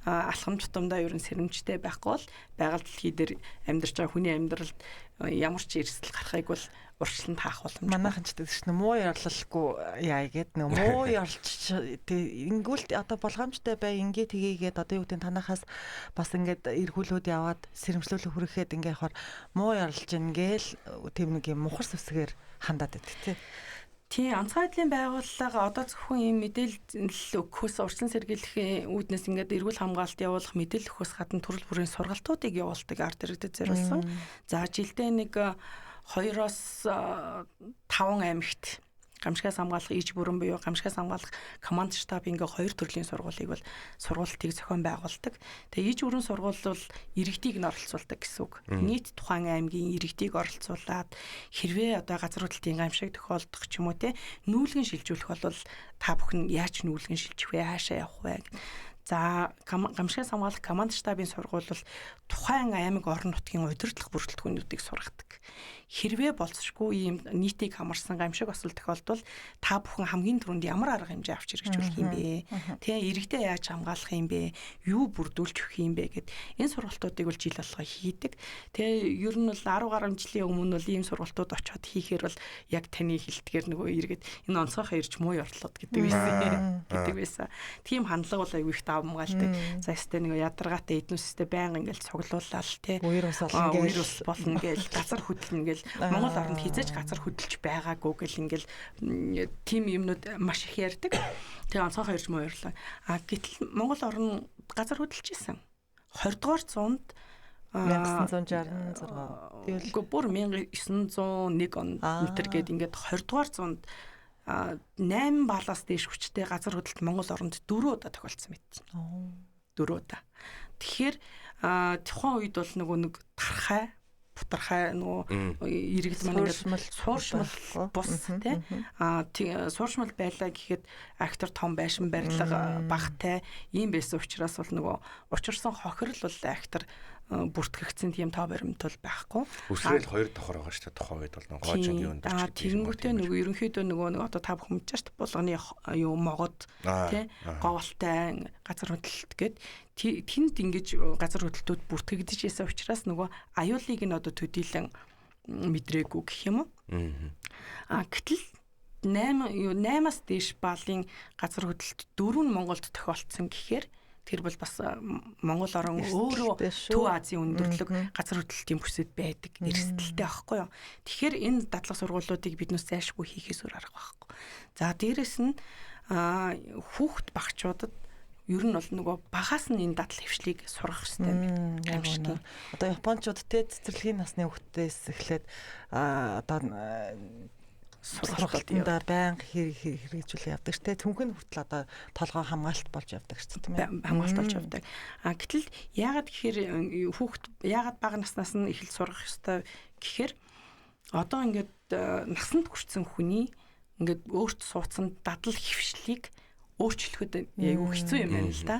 алхам тутамдаа ерөн сэрэмжтэй байхгүй бол байгаль дэлхий дээр амьдарч байгаа хүний амьдралд ямар ч эрсдэл гарахыг бол урьдчилан таах боломжгүй. Манайхан ч гэдэг чинь муу ярлалгүй яа гэд нэг муу ярлч ингүүл одоо болгоомжтой бай ингээ тгийгээд одоо юу гэдэг танахаас бас ингээд эргүүлүүд яваад сэрэмжлүүлэх хүрэхэд ингээ явахаар муу ярлж ингээл тийм нэг юм мухар сүсгээр хандаад байдаг тий. Тийм онцгой байдлын байгууллага одоо зөвхөн ийм мэдээлэл өгөхөөс урьдчилан сэргийлэхийн үүднээс ингээд эрүүл хамгаалалт явуулах мэдээлэл өгөхөөс гадна төрөл бүрийн сургалтуудыг явуулдаг ард иргэдэд зориулсан. За жилдээ нэг 2-5 аймагт гамшигаас хамгаалах иж бүрэн буюу гамшигаас хамгаалах команд штаб ингээ 2 төрлийн сургуулийг бол сургуултыг зохион байгуулдаг. Тэгээ иж бүрэн сургууль бол иргэдийг нь оролцуулдаг гэсэн үг. Нийт тухайн аймгийн иргэдийг оролцуулаад хэрвээ одоо газар хөдлөлтийн гамшиг тохиолдох ч юм уу те нүүлгэн шилжүүлэх бол та бүхэн яаж нүүлгэн шилжих вэ? Хаашаа явах вэ? За гамшигын хамгаалах команд штабын сургууль бол тухайн аймаг орон нутгийн удирдлага бүрэлдэхүүнүүдийг сургадаг. Хэрвээ болцсошгүй ийм нийтийг хамарсан гамшиг осол тохиолдвол та бүхэн хамгийн түрүүнд ямар арга хэмжээ авч хэрэгжүүлэх юм бэ? Тэгээ иргэдээ яаж хамгаалах юм бэ? Юу бүрдүүлж өгөх юм бэ гэд энэ сургалтуудыг бол жил болгоо хийдэг. Тэгээ ер нь бол 10 гаруй жилийн өмнө бол ийм сургалтууд очиод хийхээр бол яг таны хэлтгээр нөгөө иргэд энэ онцгойхоо ирж муу ёрлоод гэдэг байсан. Тийм хандлага бол аюу их давмгаалтай. За өстэй нөгөө ядаргаатай эднүстэй байнга ингээл цуглууллаа л те. Үер ус болно гээл газар хөдлөн гээл Монгол оронд хизээж газар хөдөлж байгаагүй гэл ингээл тийм юмнууд маш их ярьдаг. Тэгээ онцгойхоо ирж муу ёрлоо. Гэтэл Монгол орн газар хөдөлж исэн. 20 дугаар зуунд 1966 үгүй бүр 1901 он метр гээд ингээд 20 дугаар зуунд 8 балаас дээш хүчтэй газар хөдлөлт Монгол оронд 4 удаа тохиолдсон мэт. 4 удаа. Тэгэхээр тухайн үед бол нөгөө нэг тархай бутархай нөгөө иргэд маань ингээд сууршмал бус тий сууршмал байлаа гэхэд актер том байшин барилга багтай ийм байсан учраас бол нөгөө учирсан хохирол бол актер бүртгэгдсэн тийм тоо баримт бол байхгүй. Үсрээл 2 давхар байгаа шүү дээ. Тухайн үед бол гоожингийн өндөр. Тэгэнгүүтээ нөгөө ерөнхийдөө нөгөө одоо та бүхэн мэдчихэж шүү дээ. Булганы юу могод тий говалтай газар хөдлөлт гээд тэнд ингэж газар хөдлөлтүүд бүртгэгдэж байсан учраас нөгөө аюулыг нь одоо төдийлөн мэдрээгүй гэх юм уу. Гэтэл 8-аас дээш балын газар хөдлөлт 4 нь Монголд тохиолдсон гэхээр тэр бол бас Монгол орон өөрөө Төв Азийн өндөрлөг газар хөдлөлтийн бүсэд байдаг эрсдэлтэй байхгүй юу. Тэгэхээр энэ дадлага сургуулиудыг биднээс зайлшгүй хийхээс өөр арга байхгүй. За дээрэс нь хүүхэд багчуудад ер нь бол нөгөө багаас нь энэ дадлал хвшлийг сургах хэрэгтэй юм шиг. Одоо японочдод те цэцэрлэгийн насны хүүхдээс эхлээд одоо сургалтандаа байнга хэрэгжүүл явдаг ч тийм хүртэл одоо толгой хамгаалалт болж явдаг ч тийм ээ хамгаалалт болж явдаг. Гэтэл яагаад гэхээр хүүхд яагаад бага наснаас нь эхэлж сургах ёстой гэхээр одоо ингээд насанд хүрсэн хүний ингээд өөрт суудсан дадлал хвшлийг өөрчлөхөд айгүй хэцүү юм байна л да.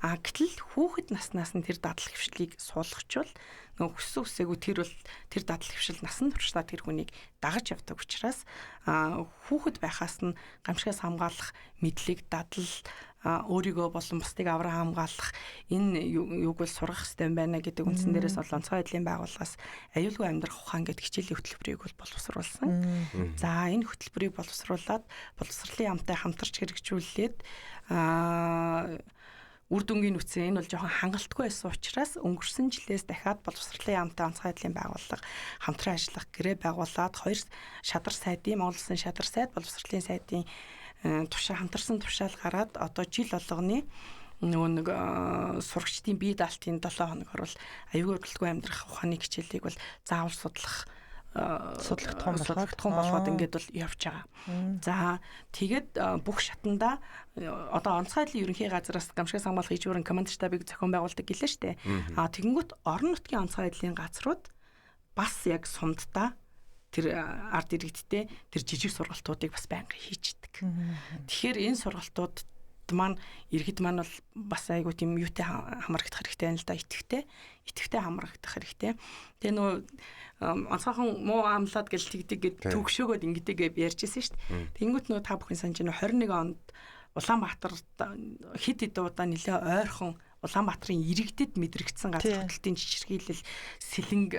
Гэтэл хүүхэд наснаас нь тэр дадлал хвшлийг суулгачвал нөгөө хүссэн үсээгүй тэр бол тэр дадлал хвшил насанд туршлаа тэр хүнийг дагаж явдаг учраас хүүхэд байхаас нь гамшигаас хамгаалах мэдлэг дадлал өөрийгөө болон бусдыг авраа хамгаалах энэ юуг бол сургах хэрэгтэй юм байна гэдэг үндсэн дээрээс бол онцгой байдлын байгууллагаас аюулгүй амьдрах ухаан гэдэг хичээлийн хөтөлбөрийг бол боловсруулсан. За энэ хөтөлбөрийг боловсруулад боловсролын яамтай хамтарч хэрэгжүүлээд үр дүнгийн үтсэн энэ бол жоохон хангалтгүй байсан учраас өнгөрсөн жилээс дахиад боловсролын яамтай онцгой байдлын байгууллага хамтран ажиллах гэрээ байгуулад 2 шадар сайдын Монгол Улсын шадар сайд боловсролын сайдын хамтарсан тушаал гараад одоо жил болгоны нөгөө нэг сурагчдын бие даалтын 7 хоногор бол аюулгүй урдлаггүй амьдрах ухааны хичээлийг бол заавал судлах том болгоод ингээд бол явж байгаа. За тэгээд бүх шатанда одоо онцгой байдлын ерөнхий газараас гамшигаас хамгаалах ижүүрэн команд штабыг зохион байгуулдаг гэлээ штэ. Тэгэнгүүт орон нутгийн онцгой байдлын газрууд бас яг сумдаа тэр ард иргэдтэй тэр жижиг сургалтуудыг бас байнга хийждэг. Тэгэхээр энэ сургалтууд маань иргэд маань бол бас айгуу тийм юутай хамрагдах хэрэгтэй байна л да. Итгэвтэй хамрагдах хэрэгтэй. Тэгээ нөгөө онцгойхон муу амлаад гэл тэгдэг гэд төгшөөгөөд ингэдэг ярьж ирсэн шүү дээ. Тэнгүүт нөгөө та бүхэн санаж байна 21 онд Улаанбаатар хэд хэдэн удаа нэлээ ойрхон Улаанбаатарын иргэдэд мэдрэгдсэн газар хөдлөлтийн чичирхийлэл Сэлэнг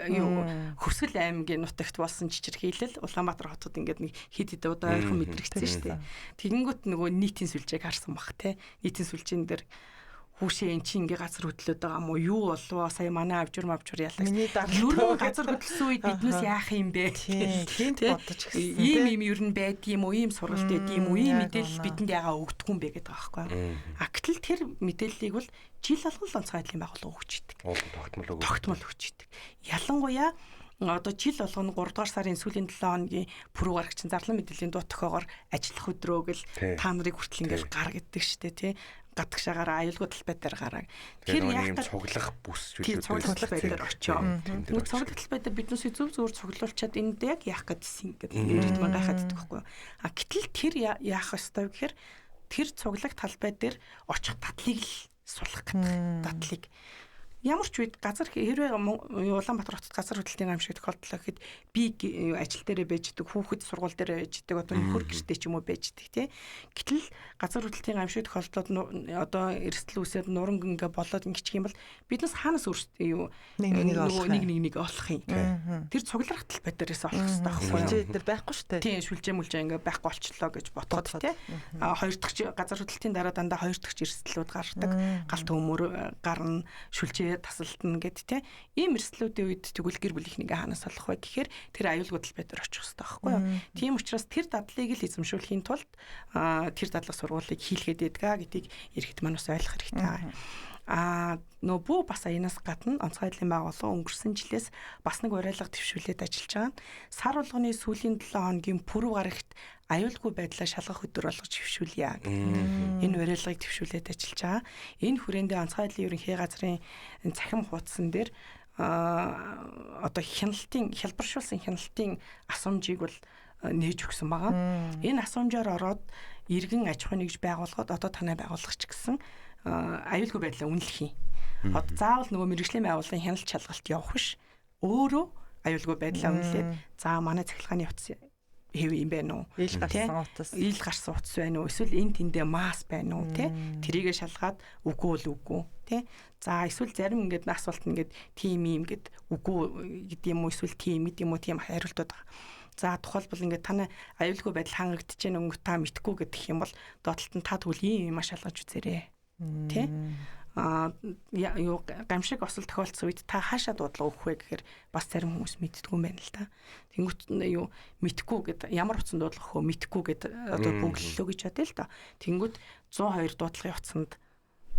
Хөвсгөл аймгийн нутагт болсон чичирхийлэл Улаанбаатар хотод ингээд нэг хэд хэдэн удаа ойрхон мэдрэгдсэн шүү дээ. Тэгэнгүүт нөгөө нийтийн сүлжээг харсан бах те. Нийтийн сүлжээн дээр хүүшээ эн чи ингээ газар хөдлөөд байгаа мó юу болов сая манай авжур ялаа. Юу газар хөдлсөн үед биднээс яах юм бэ? Тийм бодож гисэн. Ийм ер нь байдгийм үү? Ийм сургалт байдгийм үү? Ийм мэдээлэл бидэнд яага өгдөг юм бэ гэдэг байгаа байхгүй юу? Гэтэл тэр мэдээллийг бол жил болгон онцгой байдлын байгууллага өгч идэг. Тогтмол өгч идэг. Ялангуяа одоо жил болгоно 3 дугаар сарын сүүлийн 7 хоногийн пүрэв гарагчин зарлан мэдээллийн дуут тохиогоор ажиллах өдрөө гэл та нарыг хүртэл ингээл гар гэдэг штэ тий гадагшаагаараа аюулгүй талбай дээр гараа. Тэр яг цуглах бүс цуглах байдлаар очоо. Нэг цуглах талбай дээр биднээс зөв зөвөр цуглуулчаад энд яг яах гэдсэн гэдэг иргэд маань гайхаад идэх байхгүй. Гэтэл тэр яах ёстой вэ гэхээр тэр цуглах талбай дээр очих дадлыг л сулах гэдэг дадлыг ямар ч үед газар хэрвээ Улаанбаатар хотод газар хөдлөлтийн гамшиг тохиолдлоо гэхэд би ажил дээрээ байж идэг, хүүхэд сургууль дээрээ байж идэг, одоо нөхөр гэртээ ч юм уу байж идэг тий. Гэтэл газар хөдлөлтийн гамшиг тохиолдлоод одоо эрсдэл үсээд нуран ингээ болоод ингэчих юм бол биднээс хаанаас өөрсдөө нэг олох юм. Тэр цуглархтал бодорос олох хэрэгтэй байхгүй юу? Шүлжээ дээр байхгүй шүү дээ. Тийм шүлжээ мүлжээ ингээ байхгүй болчлоо гэж бодоход тий. Хоёр дахь газар хөдлөлтийн дараа дандаа хоёр дахь эрсдлүүд гардаг. Галт төмөр гарна, шүлжээ тасалтна гэд те ийм эрсдлүүдийн үед тэгвэл гэр бүлийнхнийгээ хаанаас олох вэ гэхээр тэр аюулгүй талбай дээр очих хэрэгтэй байхгүй юу. Тийм учраас тэр дадлыг л эзэмшүүлэхийн тулд тэр дадлага сургуулийг хийлгээд байдгаа гэдгийг иргэд маань бас ойлгох хэрэгтэй. Нөө бас аянаас гадна онцгой байдлын байгууллага өнгөрсөн жилээс бас нэг уриалга төвшүүлээд ажиллаж байгаа. Сар болгоны сүүлийн 7 хоногийн пүрэв гарагт аюулгүй байдлаа шалгах өдөр болгож төвшүүлье. Энэ уриалгыг төвшүүлээд ажиллаж байгаа. Энэ хүрээндээ онцгой байдлын ерөнхий газрын цахим хуудсан дээр одоо хялбаршуулсан хяналтын асуумжийг бол нээж өгсөн байгаа. Энэ асуумжаар ороод иргэн аж ахуйн нэгж байгууллагад одоо танай байгууллагч гэсэн аюулгүй байдлаа үнэлэх юм. Одоо заавал нөгөө мэргэжлийн байгууллагын хяналт шалгалт явах биш. Өөрөө аюулгүй байдлаа үнэлээд за манай цахилгааны утас хэв юм байна уу? Ил гарсан утас байна уу? Эсвэл энэ тэндээ мас байна уу? Тэрийгэ шалгаад үгүй бол үгүй. За эсвэл зарим ингээд асуулт ингээд тийм юм гээд үгүй гэдэг юм уу? Эсвэл тийм гэдэг юм уу? Тийм хариултууд байгаа. За тухайлбал ингээд таны аюулгүй байдал хангагдаж байна өнгө та мэдхгүй гэдэг юм бол доотлолт нь та тэгвэл ийм маш шалгаж үзээрэй. Тэ? Юу гамшиг осол тохиолдсон үед та хаашаа дуудлага өгөх вэ гэхээр бас зарим хүмүүс мэддэггүй юм байна л да. Тэнгүүт юу мэдхгүй гэд ямар утсан дуудлага өгөхөө мэдхгүй гэд одоо бүглэлөө гэж бодъё л да. Тэнгүүт 102 дуудлагын утсанд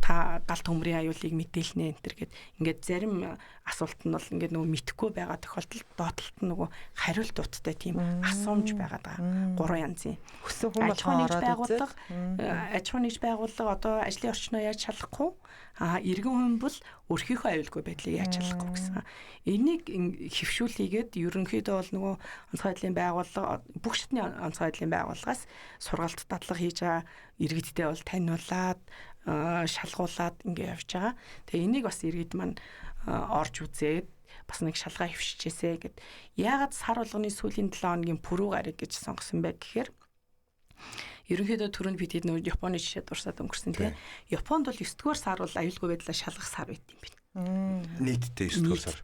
та галт хөмрийн аюулыг мэдээлнэ энэ төр гэд ингээд зарим асуулт нь бол ингээд нөгөө мэдхгүй байгаа тохиолдолд доотлолт нь нөгөө хариултуудтай тийм асуумж байгаа даа. 3 янзын. Хүссэн хүн болгоо ороод аж ахуйн нэгж байгууллага одоо ажлын орчноо яаж шалгахгүй иргэн хүн бол өөрхийхөө аюулгүй байдлыг яаж шалгахгүй гэсэн. Энийг хэвшүүлээгээд ерөнхийдөө бол нөгөө онцгой байдлын байгууллага бүх шатны онцгой байдлын байгууллагаас сургалт дадлага хийж байгаа иргэдтэй бол таниулаад шалгуулад ингэ явж байгаа. Тэгээ энийг бас иргэд маань орж үзээд бас нэг шалгаа хөвшижээсэ гэд. Яагаад сар болгоны сүүлийн 7 хоногийн пүрэв гараг гэж сонгосон бэ гэхээр ерөнхийдөө түрүүнд бид нөө Японы жишээ дурсаад өнгөрсөн тийм. Японд бол 9-р сар бол аюулгүй байдлаа шалгах сар байт юм байна. Нийтдээ 9-р сар.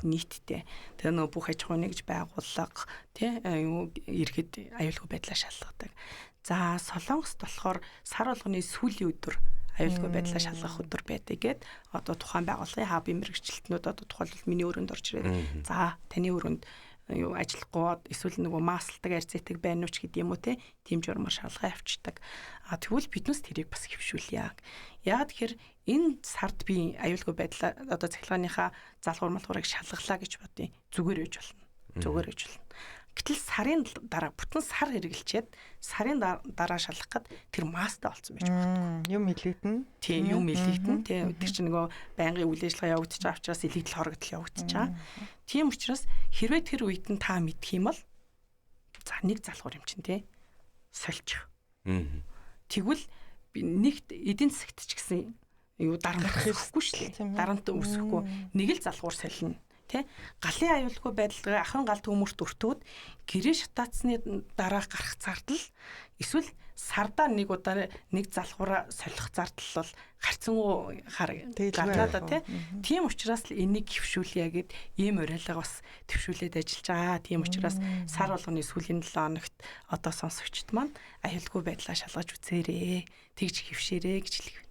Нийтдээ. Тэгээ нөө бүх аж ахуйн нэгж байгууллага тийм иргэд аюулгүй байдлаа шалгадаг. За Солонгост болохоор сар болгоны сүүлийн өдөр аюулгүй байдлаа шалгах өдөр байдаг гэд одоо тухайн байгууллагын хабын мэргэжилтнүүд одоо тухайлбал миний өрөөнд орж ирээд за таны өрөөнд юу ажиллахгүй эсвэл нөгөө маасалдаг арцэтэг байна уу ч гэдэг юм уу тийм журмаар шалгаа авчдаг. Тэгвэл биднээс тэрийг бас хэвшүүлье. Яагаад тэгэхээр энэ сард би аюулгүй байдлаа одоо цахилгааныхаа залгуур малгуурыг шалгалаа гэж бодъё. Зүгээр ээж болно. Зүгээр ээж болно. Гэтэл сарын дараа бүтэн сар хэрэгэлчээд сарын дараа шалгах гээд тэр мастай болсон байж магадгүй. Юм илэгдэн. Тийм юм илэгдэн. Тийм тэр чинь нөгөө байнгын үйл ажиллагаа явагдаж байгаа учраас илэгдэл хорогдол явагдаж байгаа. Тийм учраас хэрвээ тэр үед нь та мэдэх юм бол за нэг залгуур юм чинь тий сольчих. Тэгвэл нэгт эдийн засагт ч гэсэн юу дарамт өгөхгүй шүү дээ. Дарамт өсөхгүй нэг л залгуур солино. Галын аюулгүй байдал ахын гал төмөрт өртөөд гэрээ шатаацсны дараа гарах зардал эсвэл сардаа нэг удаа нэг залхуураа солих зардал бол харьцангуй гарнаа да тийм учраас л энийг хөвшүүлье гэд ийм уриалга бас төвшүүлээд ажиллаж байгаа. Тийм учраас сар болгоны сүүлийн 7 хоногт одоо сонсогчд маань аюулгүй байдлаа шалгаж үзээрэй. Тэгж хөвшөөрэй гэж хэлэх.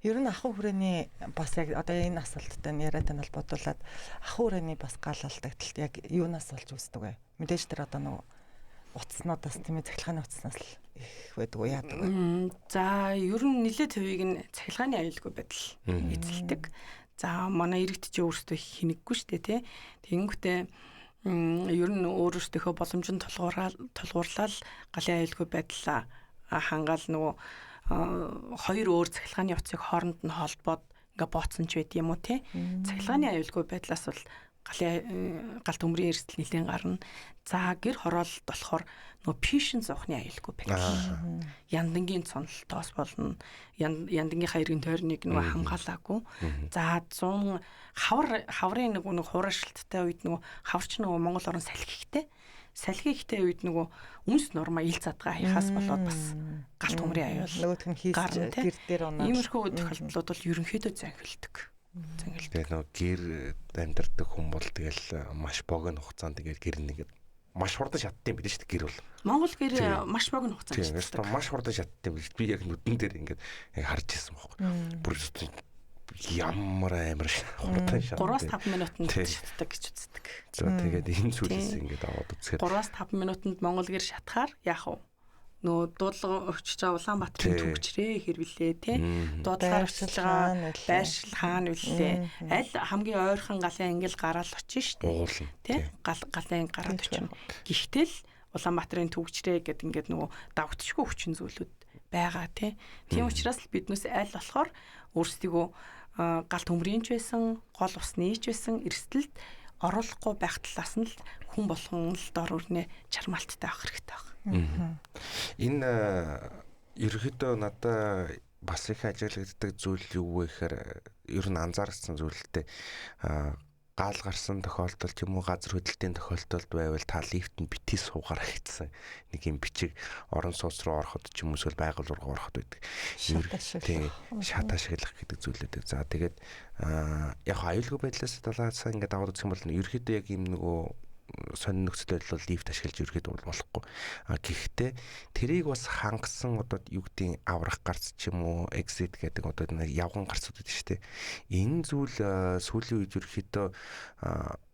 Ер нь ахуй хүрээний бас яг одоо энэ асуулттай яриатай нь холбоотуулаад ахуй хүрээний бас гал алдагдлалт яг юунаас болж үүсдэг вэ? Мэдээж тэр одоо нөгөө утаснуудаас тийм ээ цахилгааны утаснаас л их байдаг уу яадаг вэ? За ер нь нэлээд хувийг нь цахилгааны аюулгүй байдал эзэлдэг. За манай иргэд ч өөрсдөө хинэггүй шүү дээ тий. Тэгэнгүүтээ ер нь өөрөөсдийнхөө боломжинд тулгуурлал галын аюулгүй байдлаа хангаал нөгөө хоёр өөр цахилгааны утсыг хооронд нь холбоод ингээ бооцсон ч байд юм уу тий. Цахилгааны аюулгүй байдлаас бол галын гал төмрийн эрсдэл нэлээд гарна. За гэр хороолт болохоор нөгөө пишн зовхны аюулгүй байдаг. Яндангийн цонлтоос болно. Яндангийнхаа эргэн тойрныг нөгөө хамгаалаагүй. За 100 хаврын нөгөө хуурашилттай үед нөгөө хаврч нөгөө Монгол орн салхи ихтэй үед нөгөө үнс нурма ил задгаа хаяхаас болоод бас гал төмрийн аюул нөгөөх нь хийж гэр дээр унаад. Иймэрхүү тохиолдлууд бол ерөнхийдөө зангилдаг. Тэгээ нөгөө гэр амьдардаг хүн бол тэгэл маш богино хугацаанд ингээд гэр нэгээд маш хурдан шатдсан бид шүү дээ гэр бол. Монгол гэр маш богино хугацаанд шатдаг. Маш хурдан шатдсан биш. Би яг нүдэн дээр ингээд харж ирсэн байхгүй. Бүр ямар амар хурдан шатдаг. 3-5 минутанд шатдаг гэж үздэг. За тэгээд энэ зүйлээс ингээд аваад үзэхэд 3-5 минутанд Монгол гэр шатахаар яах вэ? Нөө дуудлага очиж Улаанбаатарын төвчрээ хэрвэлээ тий. Дуудлагаар очиж байгаа байршил хаана вүлээ. Аль хамгийн ойрхон галын ангил гараал очиж штэ. Тий. Галын гараад очив. Гэхдээ л Улаанбаатарын төвчрээ гэдэг ингээд нөгөө давтчихгүй хүчин зүйлүүд байгаа тий. Тийм учраас л биднээс аль болохоор өөрсдийгөө гал төмрийн ч байсан, гол усны ч байсан эрсдэлд оруулахгүй байх талаас нь л хүн болгон л дор өрнө чармаалттай авах хэрэгтэй байна. Энэ ерөөдөө надад бас их ажиглагддаг зүйл юу вэ гэхээр ер нь анзаарсан зүйлтэй гал гарсан тохиолдолд юм уу газар хөдлөлтийн тохиолдолд байвал та лифтэнд битгий суугаараа гэсэн нэг юм бичиг орон сууц руу ороход ч юм уу эсвэл байгуул руу ороход байдаг. Шат ашиглах гэдэг зүйлүүд. За тэгээд яг аюулгүй байдлаас талаасаа ингээд аваад үзэх юм бол ерөөдөө яг юм нөгөө сонин нөхцөл байдал бол лифт ашиглаж ерөөдөө болохгүй. Гэхдээ тэрийг бас хангасан одоо юу гэдгийг аврах гарц ч юм уу exit гэдэг одоо нэг явган гарцууд байдаг шүү дээ. Энэ зүйл сүүлийн үед ерөөдөө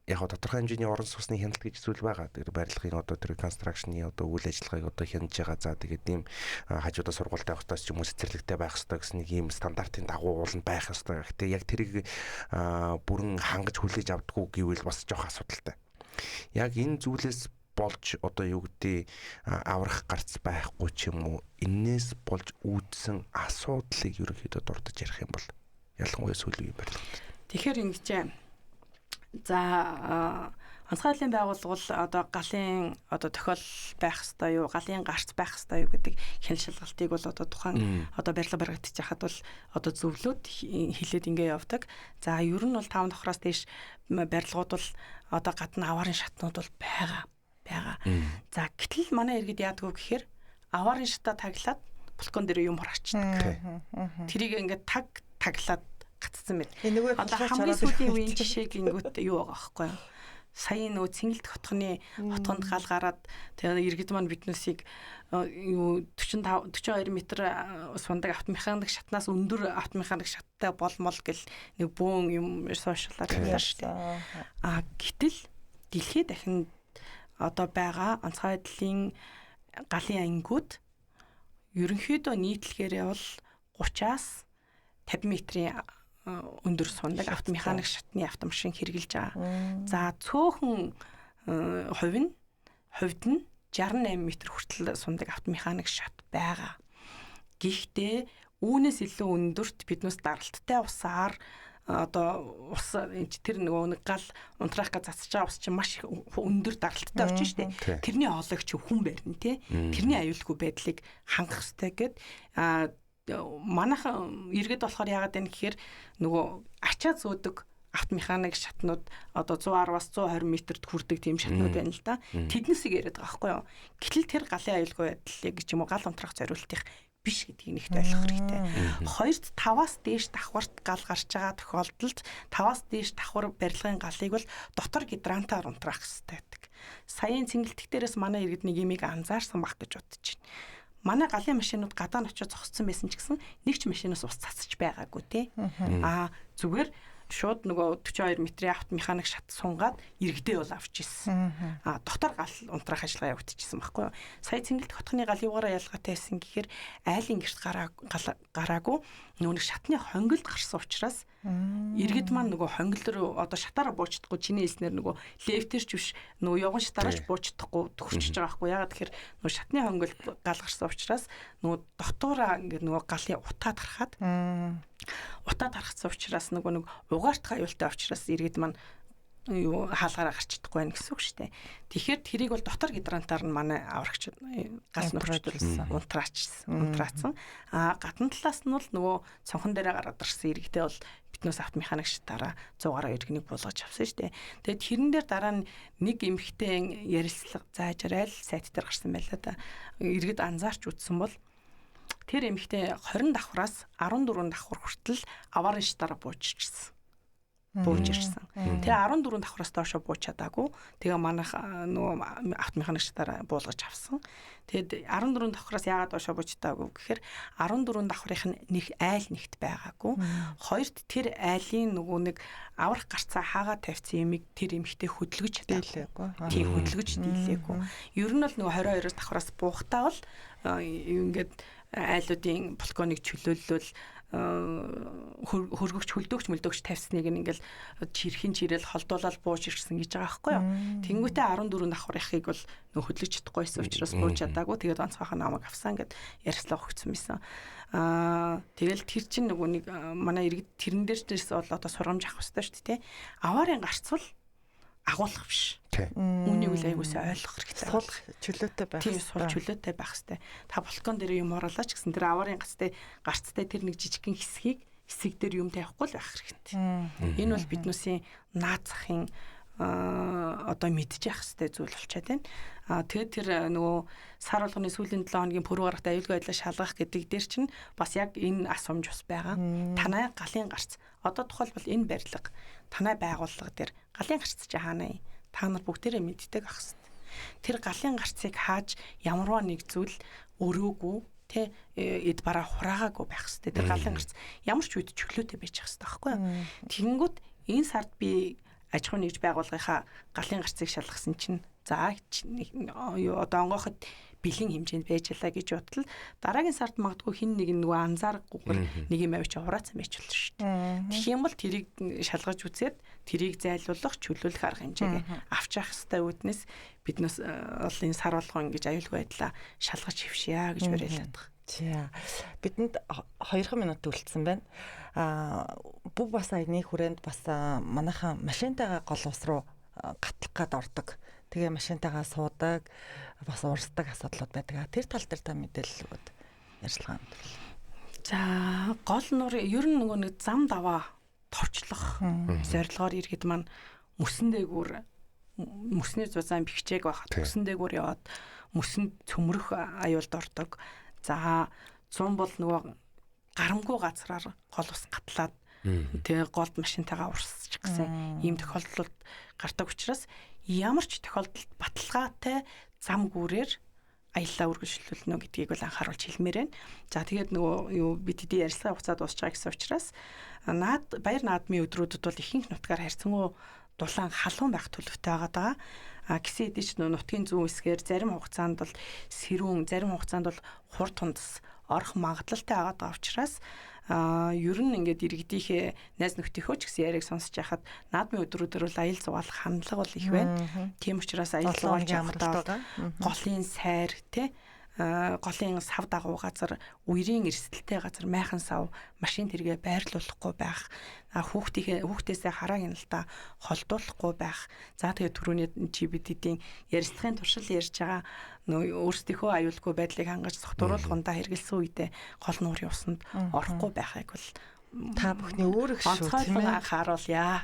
яг тодорхой хэмжээний орон сууцны хяналт гэж зүйл байгаа. Тэр барилгын одоо тэр construction-ы одоо үйл ажиллагааг одоо хянаж байгаа. За тэгээд ийм хажуудаа сургуультай байх ёстой ч юм уу цэцэрлэгтэй байх ёстой гэсэн нэг ийм стандартын дагуу уул нь байх ёстой. Гэхдээ яг тэрийг бүрэн хангаж хүлээж авдаггүй гэвэл бас жоох асуудалтай. Яг энэ зүйлээс болж одоо юу гэдэг аврах гарц байхгүй ч юм уу энээс болж үүдсэн асуудлыг ерөнхийдөө дурдж ярих юм бол ялангуяа сүүлийн юм байна. Тэгэхээр ингэж за онцгойлын байгууллага одоо галын одоо тохиол байх ёстой юу, галын гарц байх ёстой юу гэдэг хяналт шалгалтыг бол одоо тухайн одоо барилга баригдаж яхад бол одоо зөвлөд хилээд ингээ явдаг. За ер нь бол 5 давхраас дээш барилгууд бол одоо гадна аваарын шатнууд бол байгаа. За гэтэл манай иргэд яадаг вэ гэхээр аваарын шатаа таглаад балкон дээр юм харчдаг. Тэрийг ингээд таглаад гацсан мэт. Одоо хамгийн сүүлийн үеийн жишээг ингэвт юу байгаа байхгүй юу? Сая нөгөө Цэнгэлт хотгоны хотгонд гал гараад тэгээ иргэд маань биднээсийг юу 42 м сундаг автомеханик шатнаас өндөр автомеханик шаттай болмол гэл нэг бөөн юм сошиалаар ярьлаа шүү дээ. Гэтэл дэлхийд дахин одоо байгаа онцгой байдлын галын ангиуд ерөнхийдөө нийтлэгээрээ бол 30-аас 50 метрийн өндөр сундаг автомеханик шатны автомашин хэрэгжилж байгаа. За цөөхөн хувьд нь 68 м хүртэл сундаг автомеханик шат байгаа. Гэхдээ үүнээс илүү өндөрт биднээс даралттай усаар одоо ус тэр нэг гал унтраах гэж засаж байгаа ус чинь маш өндөр даралттай очиж штэ. Тэрний хоолойч хүн барина тий. Тэрний аюулгүй байдлыг хангах хэрэгтэй гэд манайхан иргэд болохоор яагаад вэ гэхээр нөгөө ачаа зөөдөг автомеханик шатнууд одоо 110-аас 120 м-т хүрдэг тийм шатнууд байна л да. Тэднээсийг яриад байгаа байхгүй юу. Гэтэл тэр галын аюулгүй байдлыг ч юм уу гал унтраах зориултыг биш гэдгийг нэгт ойлгох хэрэгтэй. Хоёрт 5-аас дээш давхарт гал гарч байгаа тохиолдолд 5-аас дээш давхар барилгын галыг бол дотор гидрантаар унтраах хэрэгтэй байдаг. Саяын цэнгэлтэг дээрээс манай иргэд нэг юмыг анзаарсан баг гэж бодож байна. Манай галын машинууд гадаа нь очиж зогссон байсан ч гэсэн нэг ч машинаас ус цацж байгаагүй тий. Зүгээр шууд нөгөө 42 м-ийн автомеханик шат сунгаад иргэдээ бол авч ирсэн. Дотор гал унтраах ажиллагаа явагдчихсан байхгүй юу. Сая Цэнгэлт хотгоны гал юугаараа ялгаатай байсан гэхээр айлын гэрт гараагүй нөгөө шатны хонгилд гарсан учраас иргэд маань нөгөө хонгил руу одоо шатаараа буучдаггүй чиний хэлснээр нөгөө лефтер ч биш нөгөө явган шатаараач буучдахгүй төгсөж байгаа байхгүй. Ягаад тэгэхээр нөгөө шатны хонгил гал гарсан учраас нөгөө дотоороо ингээд нөгөө галын утаад харахад утаад харагдсан учраас нөгөө нэг угаартах аюултай учраас иргэд маань юу хаалгаараа гарч чадахгүй байх гэсэн үг шүү дээ. Тэгэхээр тэрийг бол дотор гидрантаар нь манай аврагч гал нурчдуулсан, унтраацсан. Гадна талаас нь бол нөгөө цонхон дээрээ гараад ирсэн иргэдээ бол битнээс авто механикчдаараа 100-аараа иргэнийг буулгаж авсан шүү дээ. Тэгээд тэрэн дээр дараа нь нэг эмэгтэй ярилцлага заажраал сайт дээр гарсан байлаа да. Иргэд анзаарч үзсэн бол тэр эмэгтэй 20 давхраас 14 давхар хүртэл аварын шатаараа буужчихсан. Бууж ирсэн. Тэгээ 14 давхраас доошо бууж чадаагүй. Тэгээ манайх нөгөө автомеханикчдаараа буулгаж авсан. Тэгээд 14 давхраас яагаад доошо бууж чадаагүй гэхээр 14 давхрынх нь нэг айл нэгт байгаагүй. Хоёрт тэр айлын нөгөө нэг аврах гарцаа хаагаа тавьсан юмыг тэр эмхтэй хөдөлгөж чадаагүй. Тийм хөдөлгөж дийлээгүй. Ер нь бол нөгөө 22 давхраас буухтаа бол ингээд айлуудын балконыг чөлөөлөл хөргөгч хөлдөөгч мөлдөөгч тавьсныг ингээл чирхэн чирэл холдуулаад бууж ирсэн гэж байгаа байхгүй юу. Тэнгүүтээ 14 давхрынхыг бол нөх хөдлөж чадахгүйсэн учраас бууж чадаагүй. Тэгээд онцгойхон намайг авсан гэд ярьслаа өгсөн байсан. Тэгэл тэр чинь нөгөө нэг манай иргэд тэрэн дээрээс бол одоо сургамж авах хэрэгтэй шүү дээ. Аваарын гарцвал агуулах биш. Үүнийг л аягуулсаа ойлгох хэрэгтэй. Сул чөлөөтэй байх. Тийм, сул чөлөөтэй байх хэрэгтэй. Та балкон дээр юм оруулаач гэсэн тэр аварын гарцтай тэр нэг жижигхэн хэсэг дээр юм тавихгүй л байх хэрэгтэй. Энэ бол биднүүсийн наацахын одоо мэдчих хэвээр зүйл болчиход байна. Тэгээд тэр нөгөө сар болгоны сүүлийн 7 хоногийн пүрэв гарагт аюулгүй байдлаа шалгах гэдэг дээр чинь бас яг энэ асуумж бас байгаа. Танай галын гарц одоо тухайлбал энэ барилга танай байгууллага дээр галын гарц чи хаана юм? Та нар бүгдээрээ мэддэг ах хэвээр. Тэр галын гарцыг хааж ямарваа нэг зүйл өрөөгүй тэ эд бараа хураагаагүй байх хэвээр. Тэр галын гарц ямар ч үед чөлөөтэй байж ах хэвээр байхгүй юу? Тэгэнгүүт энэ сард би аж ахуйн нэгж байгууллагынхаа галын гарцыг шалгасан чинь за одоо онгойход бэлэн хэмжээнд байж ялаа гэж бодтол дараагийн сард магадгүй хин нэг нөгөө анзаарахгүйгээр нэг юм авч хураацсан байж болно шүү дээ. Тэгэх юм бол тэрийг шалгаж үзээд тэрийг зайлуулах, чөлөөлөх арга хэмжээгээ авч явах хэрэгтэй үүднээс биднээс бол энэ сар болгоо ингэж аюулгүй байдлаа шалгаж хөвшье гэж барилаад байгаа. За бидэнд 2 минут үлдсэн байна. Бүх бас аяны хүрээнд бас манайхан машинтайгаа гол ус руу гатлах гад ордог. Тэгээ машинтайгаа суудаг, бас урсдаг асуудлууд байдаг. Тэр тал дээр та мэдээлэл өгөөд ярьцлага амтвал. За гол нур ер нь нөгөө нэг зам даваа товчлох зорилгоор иргэд маань мөсөн дээгүүр мөсний зузаан бихчээг байхад мөсөн дээгүүр яваад мөсөнд цөмрөх аюулд ордог. За 100 бол нөгөө гарамгүй газраар гол ус гатлаад тэгээ голд машинтайгаа урсчих гэсэн ийм тохиолдлууд гардаг учраас ямар ч тохиолдолд баталгаатай зам гүүрээр аяллаа үргэлжлүүлнэ гэдгийг бол анхааруулж хэлмээр байна. За тэгээд нөгөө юу BTD ярилцлагын хугацаа дуусч байгаа гэсэн учраас баяр наадмын өдрүүдэд бол ихэнх нутгаар харьцангуй дулаан халуун байх төлөвтэй байгаа. Гэсэн хэдий ч нутгийн зүүн хэсгээр зарим хугацаанд бол сэрүүн, зарим хугацаанд бол хурд тундас орох магадлалтай байгаа учраас ер нь ингээд иргэдийнхээ найз нөхдийнхөө ч гэсэн яриаг сонсож яхад наадмын өдрүүдээр бол аял зугаалах хандлага бол их байна. Тийм учраас аял зугаалж явахдаа голын сайр тий голын сав дагуу газар, үерийн эрсдэлтэй газар майхан сав, машин тэргээ байрлуулахгүй байх, хүүхдээсээ хараа гинэлтаа холдуулахгүй байх. За тэгээд түрүүний GBD-ийн ярилцлагын туршил ярьж байгаа өөрсдийнхөө аюулгүй байдлыг хангаж согтууруулгандаа хэрэгэлсэн үедээ гол нуурын усанд орохгүй байхыг бол та бүхний өөр их шүү тийм ээ анхааруулъя.